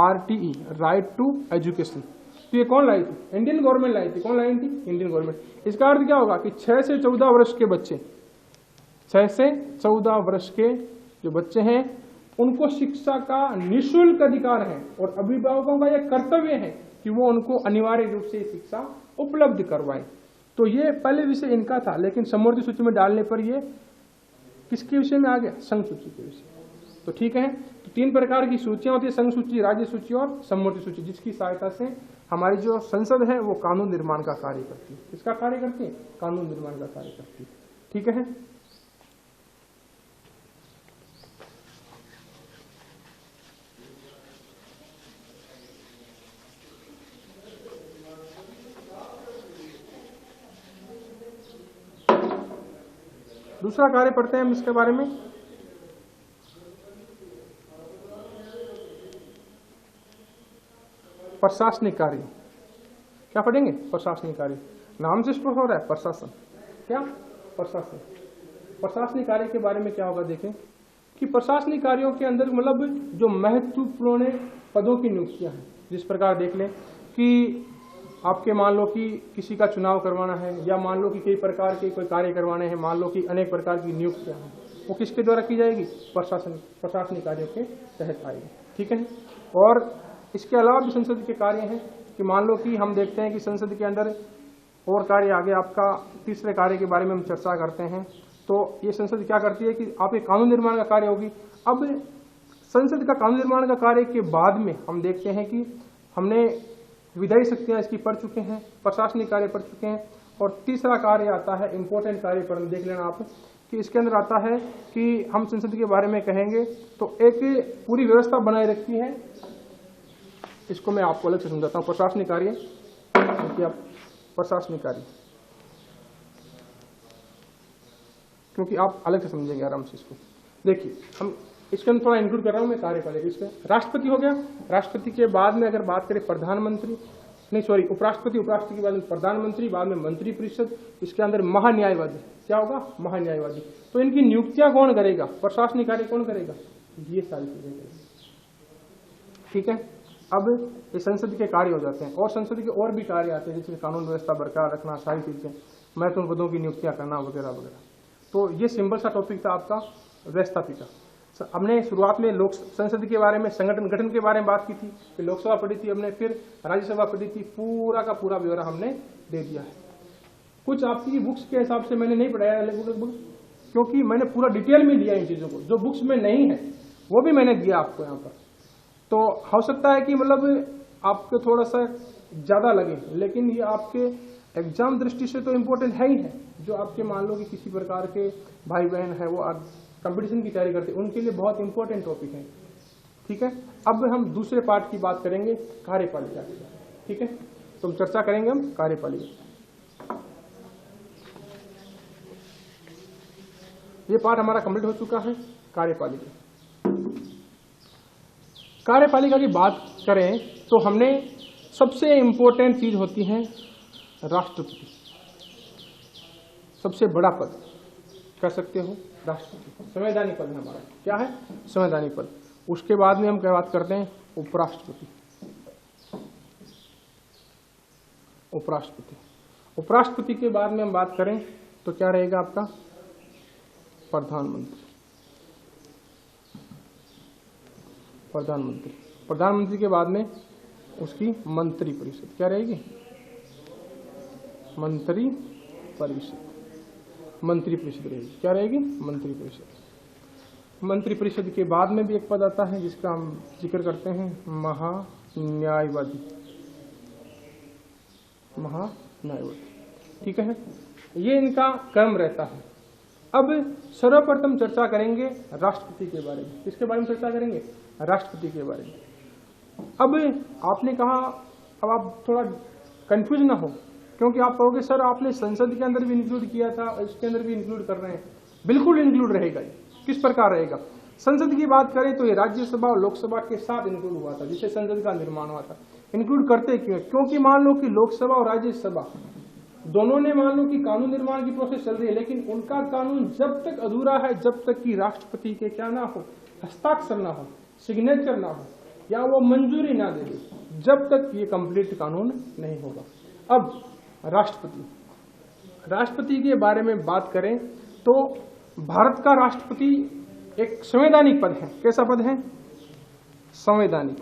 RTE, राइट टू एजुकेशन। तो ये कौन लाई थी? इंडियन गवर्नमेंट लाई थी। कौन लाई थी? Indian government. इसका अर्थ क्या होगा कि 6 से 14 वर्ष के बच्चे, 6 से 14 वर्ष के जो बच्चे हैं उनको शिक्षा का निःशुल्क अधिकार है और अभिभावकों का यह कर्तव्य है कि वो उनको अनिवार्य रूप से शिक्षा उपलब्ध करवाएं। तो ये पहले विषय इनका था, लेकिन समवर्ती सूची में डालने पर ये किसके विषय में आ गया? संघ सूची के विषय। तो ठीक है, तो 3 प्रकार की सूचियां होती है, संघ सूची, राज्य सूची और सम्मति सूची, जिसकी सहायता से हमारी जो संसद है वो कानून निर्माण का कार्य करती है। किसका कार्य करती है? कानून निर्माण का कार्य करती है। ठीक है, दूसरा कार्य पढ़ते हैं हम इसके बारे में। प्रशासनिक कार्य। क्या पढ़ेंगे? प्रशासनिक कार्य। नाम से स्पष्ट हो रहा है, प्रशासन। क्या? प्रशासन। प्रशासनिक कार्य के बारे में क्या होगा देखें कि प्रशासनिक कार्यों के अंदर मतलब जो महत्वपूर्ण पदों की नियुक्तियां हैं, जिस प्रकार देख लें कि आपके मान लो कि किसी का चुनाव करवाना है, या मान लो कि कई प्रकार के कोई कार्य करवाने हैं, मान लो कि अनेक प्रकार की नियुक्तियां हैं, वो किसके द्वारा की जाएगी? प्रशासनिक कार्यों के तहत आएगी। ठीक है, और इसके अलावा भी संसद के कार्य हैं कि मान लो कि हम देखते हैं कि संसद के अंदर और कार्य आगे आपका तीसरे कार्य के बारे में हम चर्चा करते हैं। तो ये संसद क्या करती है कि आपके कानून निर्माण का कार्य होगी। अब संसद का कानून निर्माण का कार्य के बाद में हम देखते हैं कि हमने विधायी शक्तियां इसकी पढ़ चुके हैं, प्रशासनिक कार्य पढ़ चुके हैं, और तीसरा कार्य आता है इंपॉर्टेंट कार्य पर देख लेना आप कि इसके अंदर आता है कि हम संसद के बारे में कहेंगे तो एक पूरी व्यवस्था बनाए रखती है। इसको मैं आपको अलग से समझाता हूँ। प्रशासनिक कार्य, क्योंकि आप प्रशासनिक कार्य, क्योंकि आप अलग से समझेंगे आराम से इसको। देखिए, हम इसके अंदर थोड़ा इंक्लूड कर रहा हूं मैं कार्यपालिका। इसमें राष्ट्रपति हो गया, राष्ट्रपति के बाद में अगर बात करें प्रधानमंत्री, नहीं सॉरी उपराष्ट्रपति, उपराष्ट्रपति के बाद में प्रधानमंत्री, बाद में मंत्रिपरिषद, इसके अंदर महान्यायवादी। क्या होगा? महान्यायवादी। तो इनकी नियुक्तियां कौन करेगा? प्रशासनिक कार्य कौन करेगा? ये सारी चीजें करेगा। ठीक है, अब ये संसद के कार्य हो जाते हैं, और संसद के और भी कार्य आते हैं, जैसे कानून व्यवस्था बरकरार रखना, सारी चीजें, महत्वपूर्ण पदों की नियुक्तियां करना वगैरह वगैरह। तो ये सिंपल सा टॉपिक था आपका व्यवस्थापिका। हमने शुरुआत में लोक संसद के बारे में, संगठन गठन के बारे में बात की थी, फिर लोकसभा पढ़ी थी हमने, फिर राज्यसभा पढ़ी थी, पूरा का पूरा ब्यौरा हमने दे दिया है। कुछ आपकी बुक्स के हिसाब से मैंने नहीं पढ़ाया लगभग, क्योंकि मैंने पूरा डिटेल में लिया इन चीजों को, जो बुक्स में नहीं है वो भी मैंने दिया आपको यहाँ पर। तो हो सकता है कि मतलब आपको थोड़ा सा ज्यादा लगे, लेकिन ये आपके एग्जाम दृष्टि से तो इम्पोर्टेंट है ही है। जो आपके मान लो कि किसी प्रकार के भाई बहन है वो कंपटीशन की तैयारी करते हैं, उनके लिए बहुत इंपॉर्टेंट टॉपिक है। ठीक है, अब हम दूसरे पार्ट की बात करेंगे, कार्यपालिका की। ठीक है, तो हम चर्चा करेंगे हम कार्यपालिका। ये पार्ट हमारा कंप्लीट हो चुका है। कार्यपालिका, कार्यपालिका की बात करें तो हमने सबसे इंपॉर्टेंट चीज होती है राष्ट्रपति। सबसे बड़ा पद कह सकते हो राष्ट्रपति, संवैधानिक पद है हमारा। क्या है? संवैधानिक पद। उसके बाद में हम क्या बात करते हैं? उपराष्ट्रपति। उपराष्ट्रपति, उपराष्ट्रपति के बाद में हम बात करें तो क्या रहेगा आपका? प्रधानमंत्री। प्रधानमंत्री, प्रधानमंत्री के बाद में उसकी मंत्रिपरिषद। क्या रहेगी? मंत्रिपरिषद। मंत्रिपरिषद रहेगी। क्या रहेगी? मंत्रिपरिषद। मंत्रिपरिषद के बाद में भी एक पद आता है जिसका हम जिक्र करते हैं, महान्यायवादी। महान्यायवादी। ठीक है, ये इनका क्रम रहता है। अब सर्वप्रथम चर्चा करेंगे राष्ट्रपति के बारे में। किसके बारे में चर्चा करेंगे? राष्ट्रपति के बारे में। अब आपने कहा, अब आप थोड़ा कंफ्यूज ना हो, क्योंकि आप कहोगे सर आपने संसद के अंदर भी इंक्लूड किया था, इसके अंदर भी इंक्लूड कर रहे हैं। बिल्कुल इंक्लूड रहेगा। किस प्रकार रहेगा? संसद की बात करें तो ये राज्यसभा और लोकसभा के साथ इंक्लूड हुआ था, जिससे संसद का निर्माण हुआ था। इंक्लूड करते क्यों? क्योंकि मान लो कि लोकसभा और राज्यसभा दोनों ने मान लो कि कानून निर्माण की प्रोसेस चल रही है, लेकिन उनका कानून जब तक अधूरा है, जब तक कि राष्ट्रपति के क्या ना हो, हस्ताक्षर ना हो, सिग्नेचर ना हो, या वो मंजूरी ना दे दे, जब तक ये कंप्लीट कानून नहीं होगा। अब राष्ट्रपति, राष्ट्रपति के बारे में बात करें तो भारत का राष्ट्रपति एक संवैधानिक पद है। कैसा पद है? संवैधानिक।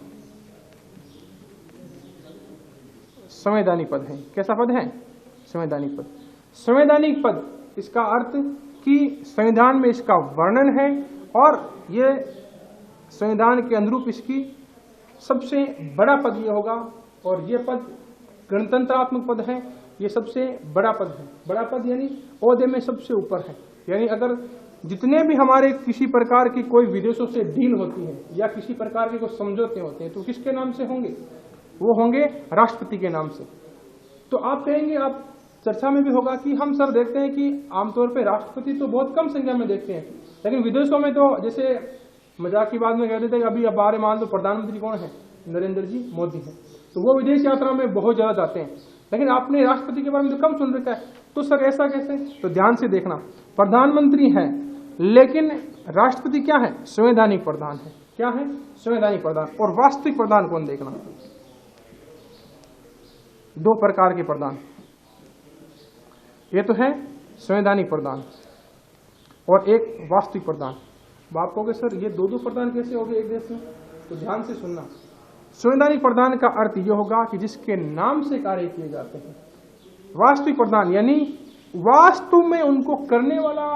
संवैधानिक पद है। कैसा पद है? संवैधानिक पद। संवैधानिक पद, इसका अर्थ कि संविधान में इसका वर्णन है और ये संविधान के अनुरूप इसकी सबसे बड़ा पद ये होगा और ये पद गणतंत्रात्मक पद है, ये सबसे बड़ा पद है। बड़ा पद यानी ओहदे में सबसे ऊपर है। यानी अगर जितने भी हमारे किसी प्रकार की कोई विदेशों से डील होती है या किसी प्रकार के कोई समझौते होते हैं तो किसके नाम से होंगे? वो होंगे राष्ट्रपति के नाम से। तो आप कहेंगे, आप चर्चा में भी होगा कि हम सर देखते हैं कि आमतौर पे राष्ट्रपति तो बहुत कम संख्या में देखते हैं, लेकिन विदेशों में तो जैसे मजाक की बात में कह देते हैं अभी हमारे मान लो प्रधानमंत्री कौन है? नरेंद्र जी मोदी है, तो वो विदेश यात्रा में बहुत ज्यादा जाते हैं, लेकिन आपने राष्ट्रपति के बारे में तो कम सुन रखा है। तो सर ऐसा कैसे? तो ध्यान से देखना, प्रधानमंत्री है लेकिन राष्ट्रपति क्या है? संवैधानिक प्रधान है। क्या है? संवैधानिक प्रधान। और वास्तविक प्रधान कौन? देखना, दो प्रकार के प्रधान, ये तो है संवैधानिक प्रधान और एक वास्तविक प्रधान। आप कहोगे सर ये दो प्रधान कैसे हो गए एक देश में? तो ध्यान से सुनना, संवैधानिक प्रधान का अर्थ यह होगा कि जिसके नाम से कार्य किए जाते हैं। वास्तविक प्रधान यानी वास्तव में उनको करने वाला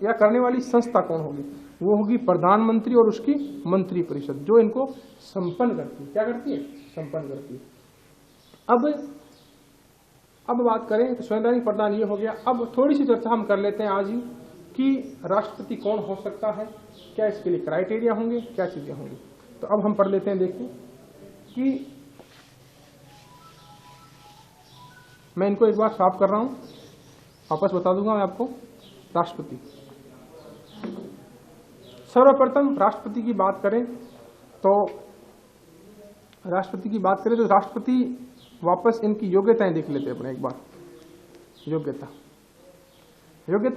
या करने वाली संस्था कौन होगी? वो होगी प्रधानमंत्री और उसकी मंत्री परिषद, जो इनको संपन्न करती है। क्या करती है? संपन्न करती है। अब बात करें तो संवैधानिक प्रधान ये हो गया। अब थोड़ी सी चर्चा हम कर लेते हैं आज ही कि राष्ट्रपति कौन हो सकता है, क्या इसके लिए क्राइटेरिया होंगे, क्या चीजें होंगी। तो अब हम पढ़ लेते हैं। देखिए कि मैं इनको एक बार साफ कर रहा हूं, वापस बता दूंगा मैं आपको। राष्ट्रपति, सर्वप्रथम राष्ट्रपति की बात करें तो राष्ट्रपति वापस इनकी योग्यताएं देख लेते हैं अपने एक बार। योग्यता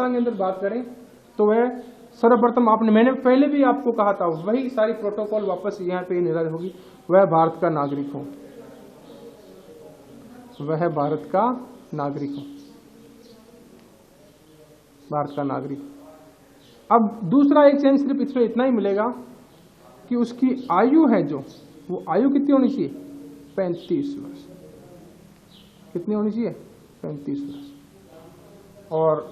के अंदर बात करें तो वह सर्वप्रथम मैंने पहले भी आपको कहा था, वही सारी प्रोटोकॉल वापस यहाँ पे निर्धारित होगी। वह भारत का नागरिक हो, वह भारत का नागरिक हो, भारत का नागरिक। अब दूसरा एक चेंज सिर्फ इसमें इतना ही मिलेगा कि उसकी आयु है जो, वो आयु कितनी होनी चाहिए? 35 वर्ष। कितनी होनी चाहिए? 35 वर्ष। और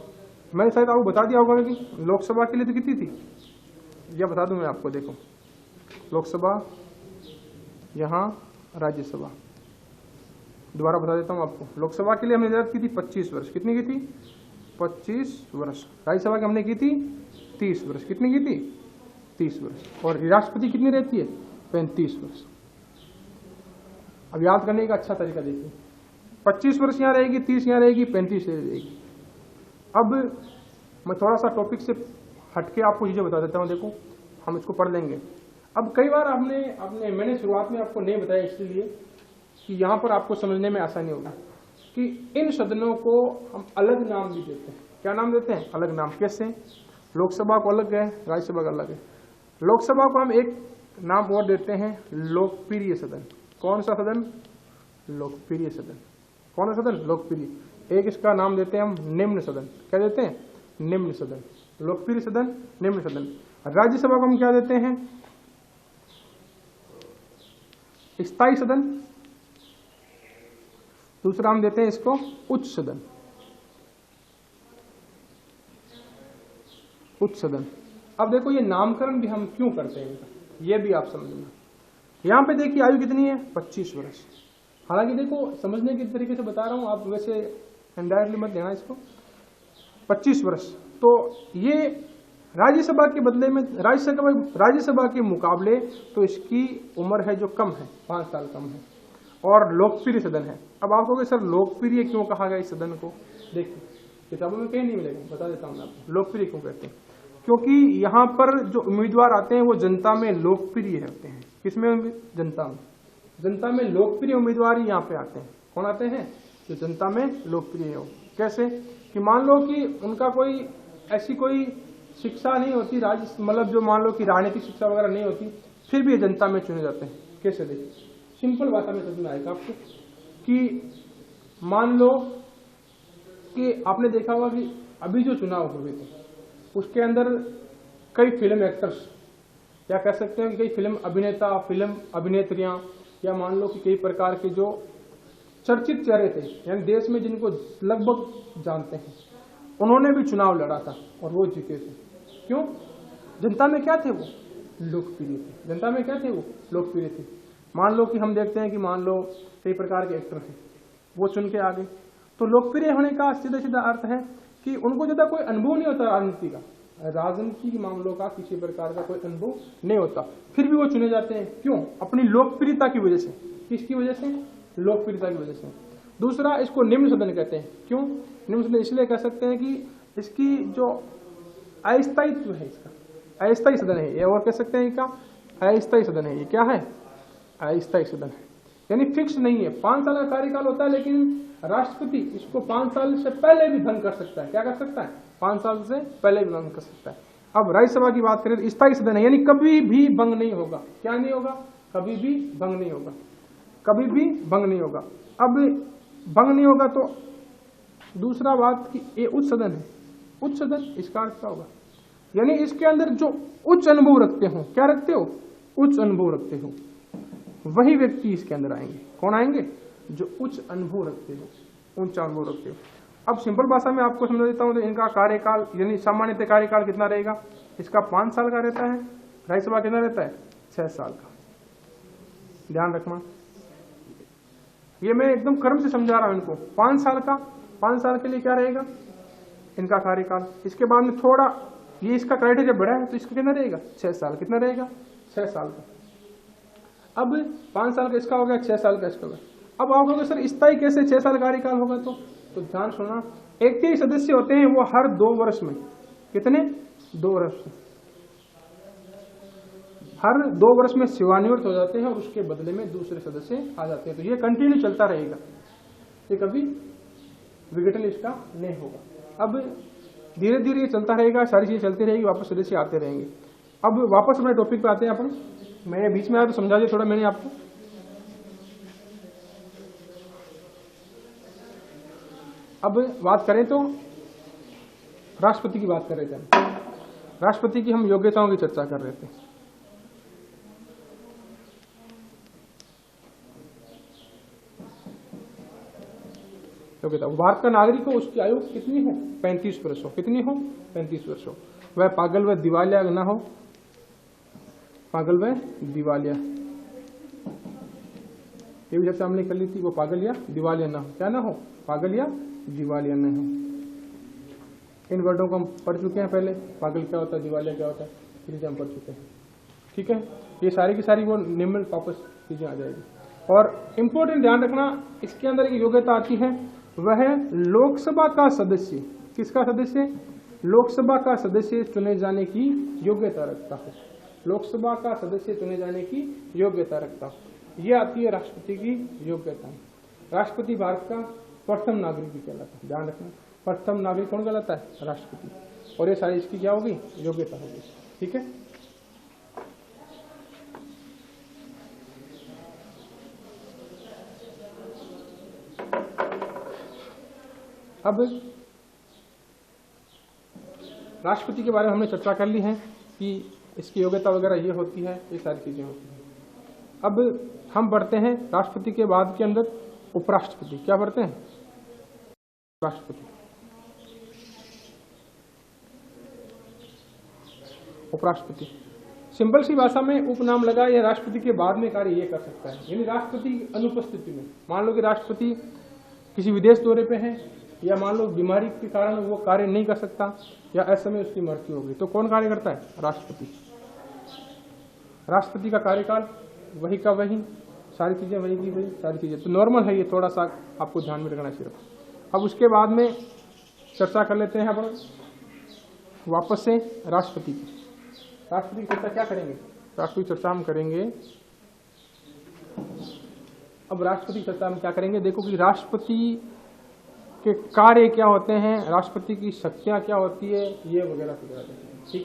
मैंने शायद आपको बता दिया होगा कि लोकसभा के लिए तो कितनी थी, यह बता दूं मैं आपको। देखो, लोकसभा, यहाँ राज्यसभा, दोबारा बता देता हूं आपको। लोकसभा के लिए हमने निर्धारित की थी 25 वर्ष। कितनी की थी? 25 वर्ष। राज्यसभा की हमने की थी 30 वर्ष। कितनी की थी? 30 वर्ष। और राष्ट्रपति कितनी रहती है? 35 वर्ष। अब याद करने का अच्छा तरीका देखिए, 25 वर्ष यहाँ रहेगी, 30 यहाँ रहेगी, 35 रहेगी। अब मैं थोड़ा सा टॉपिक से हटके आपको चीजें बता देता हूँ। देखो, हम इसको पढ़ लेंगे। अब कई बार मैंने शुरुआत में आपको नहीं बताया इसलिए कि यहाँ पर आपको समझने में आसानी होगी कि इन सदनों को हम अलग नाम भी देते हैं। क्या नाम देते हैं? अलग नाम। कैसे? लोकसभा को अलग है, राज्यसभा का अलग है। लोकसभा को हम एक नाम और देते हैं, लोकप्रिय सदन। कौन सा सदन? लोकप्रिय सदन। कौन सा सदन? लोकप्रिय। एक इसका नाम देते हैं हम निम्न सदन। क्या देते हैं? निम्न सदन। लोकप्रिय सदन, निम्न सदन। राज्यसभा को हम क्या देते हैं? स्थायी सदन। दूसरा हम देते हैं इसको उच्च सदन। उच्च सदन। अब देखो, ये नामकरण भी हम क्यों करते हैं, ये भी आप समझना। यहां पे देखिए आयु कितनी है? 25 वर्ष। हालांकि देखो, समझने के तरीके से बता रहा हूं, आप वैसे इनडायरेक्टली मत लेना इसको। 25 वर्ष तो ये राज्यसभा के बदले में, राज्यसभा के मुकाबले तो इसकी उम्र है जो कम है, 5 साल कम है, और लोकप्रिय सदन है। अब आप कहोगे सर लोकप्रिय क्यों कहा गया इस सदन को? देखिए, किताबों में कहीं नहीं मिलेगा, बता देता हूं मैं आपको लोकप्रिय क्यों कहते हैं। क्योंकि यहाँ पर जो उम्मीदवार आते हैं वो जनता में लोकप्रिय होते हैं। किसमें? जनता में। जनता में लोकप्रिय उम्मीदवार ही यहाँ पे आते हैं। कौन आते हैं? जो जनता में लोकप्रिय हो। कैसे? कि मान लो कि उनका कोई ऐसी कोई शिक्षा नहीं होती, मतलब जो मान लो कि राजनीतिक शिक्षा वगैरह नहीं होती, फिर भी ये जनता में चुने जाते हैं। कैसे? देखिए, सिंपल भाषा में समझ में आएगा आपको कि मान लो कि आपने देखा होगा कि अभी जो चुनाव हुए थे उसके अंदर कई फिल्म एक्टर्स, या कह सकते हैं कि कई फिल्म अभिनेता, फिल्म अभिनेत्रियां, या मान लो कि कई प्रकार के जो चर्चित चेहरे थे, यानी देश में जिनको लगभग जानते हैं, उन्होंने भी चुनाव लड़ा था और वो जीते थे। क्यों? जनता में क्या थे वो? लोकप्रिय थे। जनता में क्या थे वो? लोकप्रिय थे। मान लो कि हम देखते हैं कि मान लो कई प्रकार के एक्टर हैं, वो चुन के आ गए, तो लोकप्रिय होने का सीधा सीधा अर्थ है कि उनको ज्यादा कोई अनुभव नहीं होता राजनीति का, राजनीति के मामलों का किसी प्रकार का कोई अनुभव नहीं होता, फिर भी वो चुने जाते हैं। क्यों? अपनी लोकप्रियता की वजह से। किसकी वजह से? लोकप्रियता की वजह से। दूसरा, इसको निम्न सदन कहते हैं। क्यों निम्न सदन? इसलिए कह सकते हैं कि इसकी जो अस्थायित्व है, इसका अस्थायी सदन है ये, और कह सकते हैं इसका अस्थायी सदन है। ये क्या है? अस्थायी सदन है, यानी फिक्स नहीं है। 5 साल का कार्यकाल होता है, लेकिन राष्ट्रपति इसको 5 साल से पहले भी भंग कर सकता है। क्या कर सकता है? 5 साल से पहले भी भंग कर सकता है। अब राज्यसभा की बात करें तो स्थायी सदन है, यानी कभी भी भंग नहीं होगा। क्या नहीं होगा? कभी भी भंग नहीं होगा। कभी भी भंग नहीं होगा। अब भंग नहीं होगा तो दूसरा बात कि ये उच्च सदन है। उच्च सदन, इसका अर्थ क्या होगा? यानी इसके अंदर जो उच्च अनुभव रखते हो, क्या रखते हो? उच्च अनुभव रखते हो, वही व्यक्ति इसके अंदर आएंगे। कौन आएंगे? जो उच्च अनुभव रखते हो, उच्च अनुभव रखते हो। अब सिंपल भाषा में आपको समझा देता हूं तो इनका कार्यकाल, यानी सामान्यतः कार्यकाल कितना रहेगा? इसका 5 साल का रहता है। राज्यसभा कितना रहता है? 6 साल का। ध्यान रखना, ये मैं एकदम क्रम से समझा रहा हूं इनको। 5 साल का, 5 साल के लिए क्या रहेगा इनका कार्यकाल। इसके बाद में थोड़ा ये इसका क्राइटेरिया बड़ा है, तो इसका कितना रहेगा? 6 साल। कितना रहेगा? 6 साल का। अब 5 साल का इसका हो गया, 6 साल का इसका हो गया। अब आप लोग सर स्थायी कैसे 6 साल कार्यकाल होगा? तो ध्यान सुनना, 31 सदस्य होते हैं वो हर 2 वर्ष में। कितने? 2 वर्ष में। हर 2 वर्ष में सेवानिवृत्त हो जाते हैं और उसके बदले में दूसरे सदस्य आ जाते हैं। तो ये कंटिन्यू चलता रहेगा, ये कभी विघटन इसका नहीं होगा। अब धीरे धीरे ये चलता रहेगा, सारी चीजें चलती रहेगी, वापस सदस्य आते रहेंगे। अब वापस अपने टॉपिक पे आते हैं अपन। मैं बीच में आया तो समझा दिया थोड़ा मैंने आपको। अब बात करें तो राष्ट्रपति की बात कर रहे थे हम। राष्ट्रपति की हम योग्यताओं की चर्चा कर रहे थे। योग्यता, भारत का नागरिक हो, उसकी आयु कितनी हो? 35 वर्ष हो। कितनी हो? 35 वर्ष हो। वह पागल व दिवालिया ना हो। पागल व दिवालिया, ये भी चर्चा हमने कर ली थी। वो पागल या दिवालिया ना हो। क्या ना हो? पागल या दिवालिया ना हो। इन वर्डों को हम पढ़ चुके हैं पहले। पागल क्या होता है, दिवालिया क्या होता है, चीजें हम पढ़ चुके हैं। ठीक है, ये सारी की सारी वो निम्न वापस चीजें आ जाएगी। और इंपॉर्टेंट ध्यान रखना, इसके अंदर एक योग्यता आती है, वह लोकसभा का सदस्य। किसका सदस्य? लोकसभा का सदस्य चुने जाने की योग्यता रखता है। लोकसभा का सदस्य चुने जाने की योग्यता रखता है। यह आती है राष्ट्रपति की योग्यता। राष्ट्रपति भारत का प्रथम नागरिक भी कहलाता है। ध्यान रखना, प्रथम नागरिक कौन कहलाता है? राष्ट्रपति। और ये सारी इसकी क्या होगी? योग्यता होगी। ठीक है, अब राष्ट्रपति के बारे में हमने चर्चा कर ली है कि इसकी योग्यता वगैरह ये होती है, ये सारी चीजें होती हैं। अब हम बढ़ते हैं राष्ट्रपति के बाद के अंदर उपराष्ट्रपति। क्या पढ़ते हैं? राष्ट्रपति। उपराष्ट्रपति सिंपल सी भाषा में उपनाम लगा, यह राष्ट्रपति के बाद में कार्य ये कर सकता है। यानी राष्ट्रपति की अनुपस्थिति में, मान लो कि राष्ट्रपति किसी विदेश दौरे पे है, या मान लो बीमारी के कारण वो कार्य नहीं कर सकता, या ऐसे समय उसकी मृत्यु हो गई, तो कौन कार्य करता है? राष्ट्रपति। राष्ट्रपति का कार्यकाल वही का वही, सारी चीजें वही की वही, सारी चीजें तो नॉर्मल है। ये थोड़ा सा आपको ध्यान में रखना चाहिए। अब उसके बाद में चर्चा कर लेते हैं अपन वापस से राष्ट्रपति की। राष्ट्रपति की चर्चा क्या करेंगे? राष्ट्रपति की चर्चा हम करेंगे। अब राष्ट्रपति की चर्चा हम क्या करेंगे? देखो कि राष्ट्रपति के कार्य क्या होते हैं, राष्ट्रपति की शक्तियां क्या होती है, ये वगैरह। ठीक।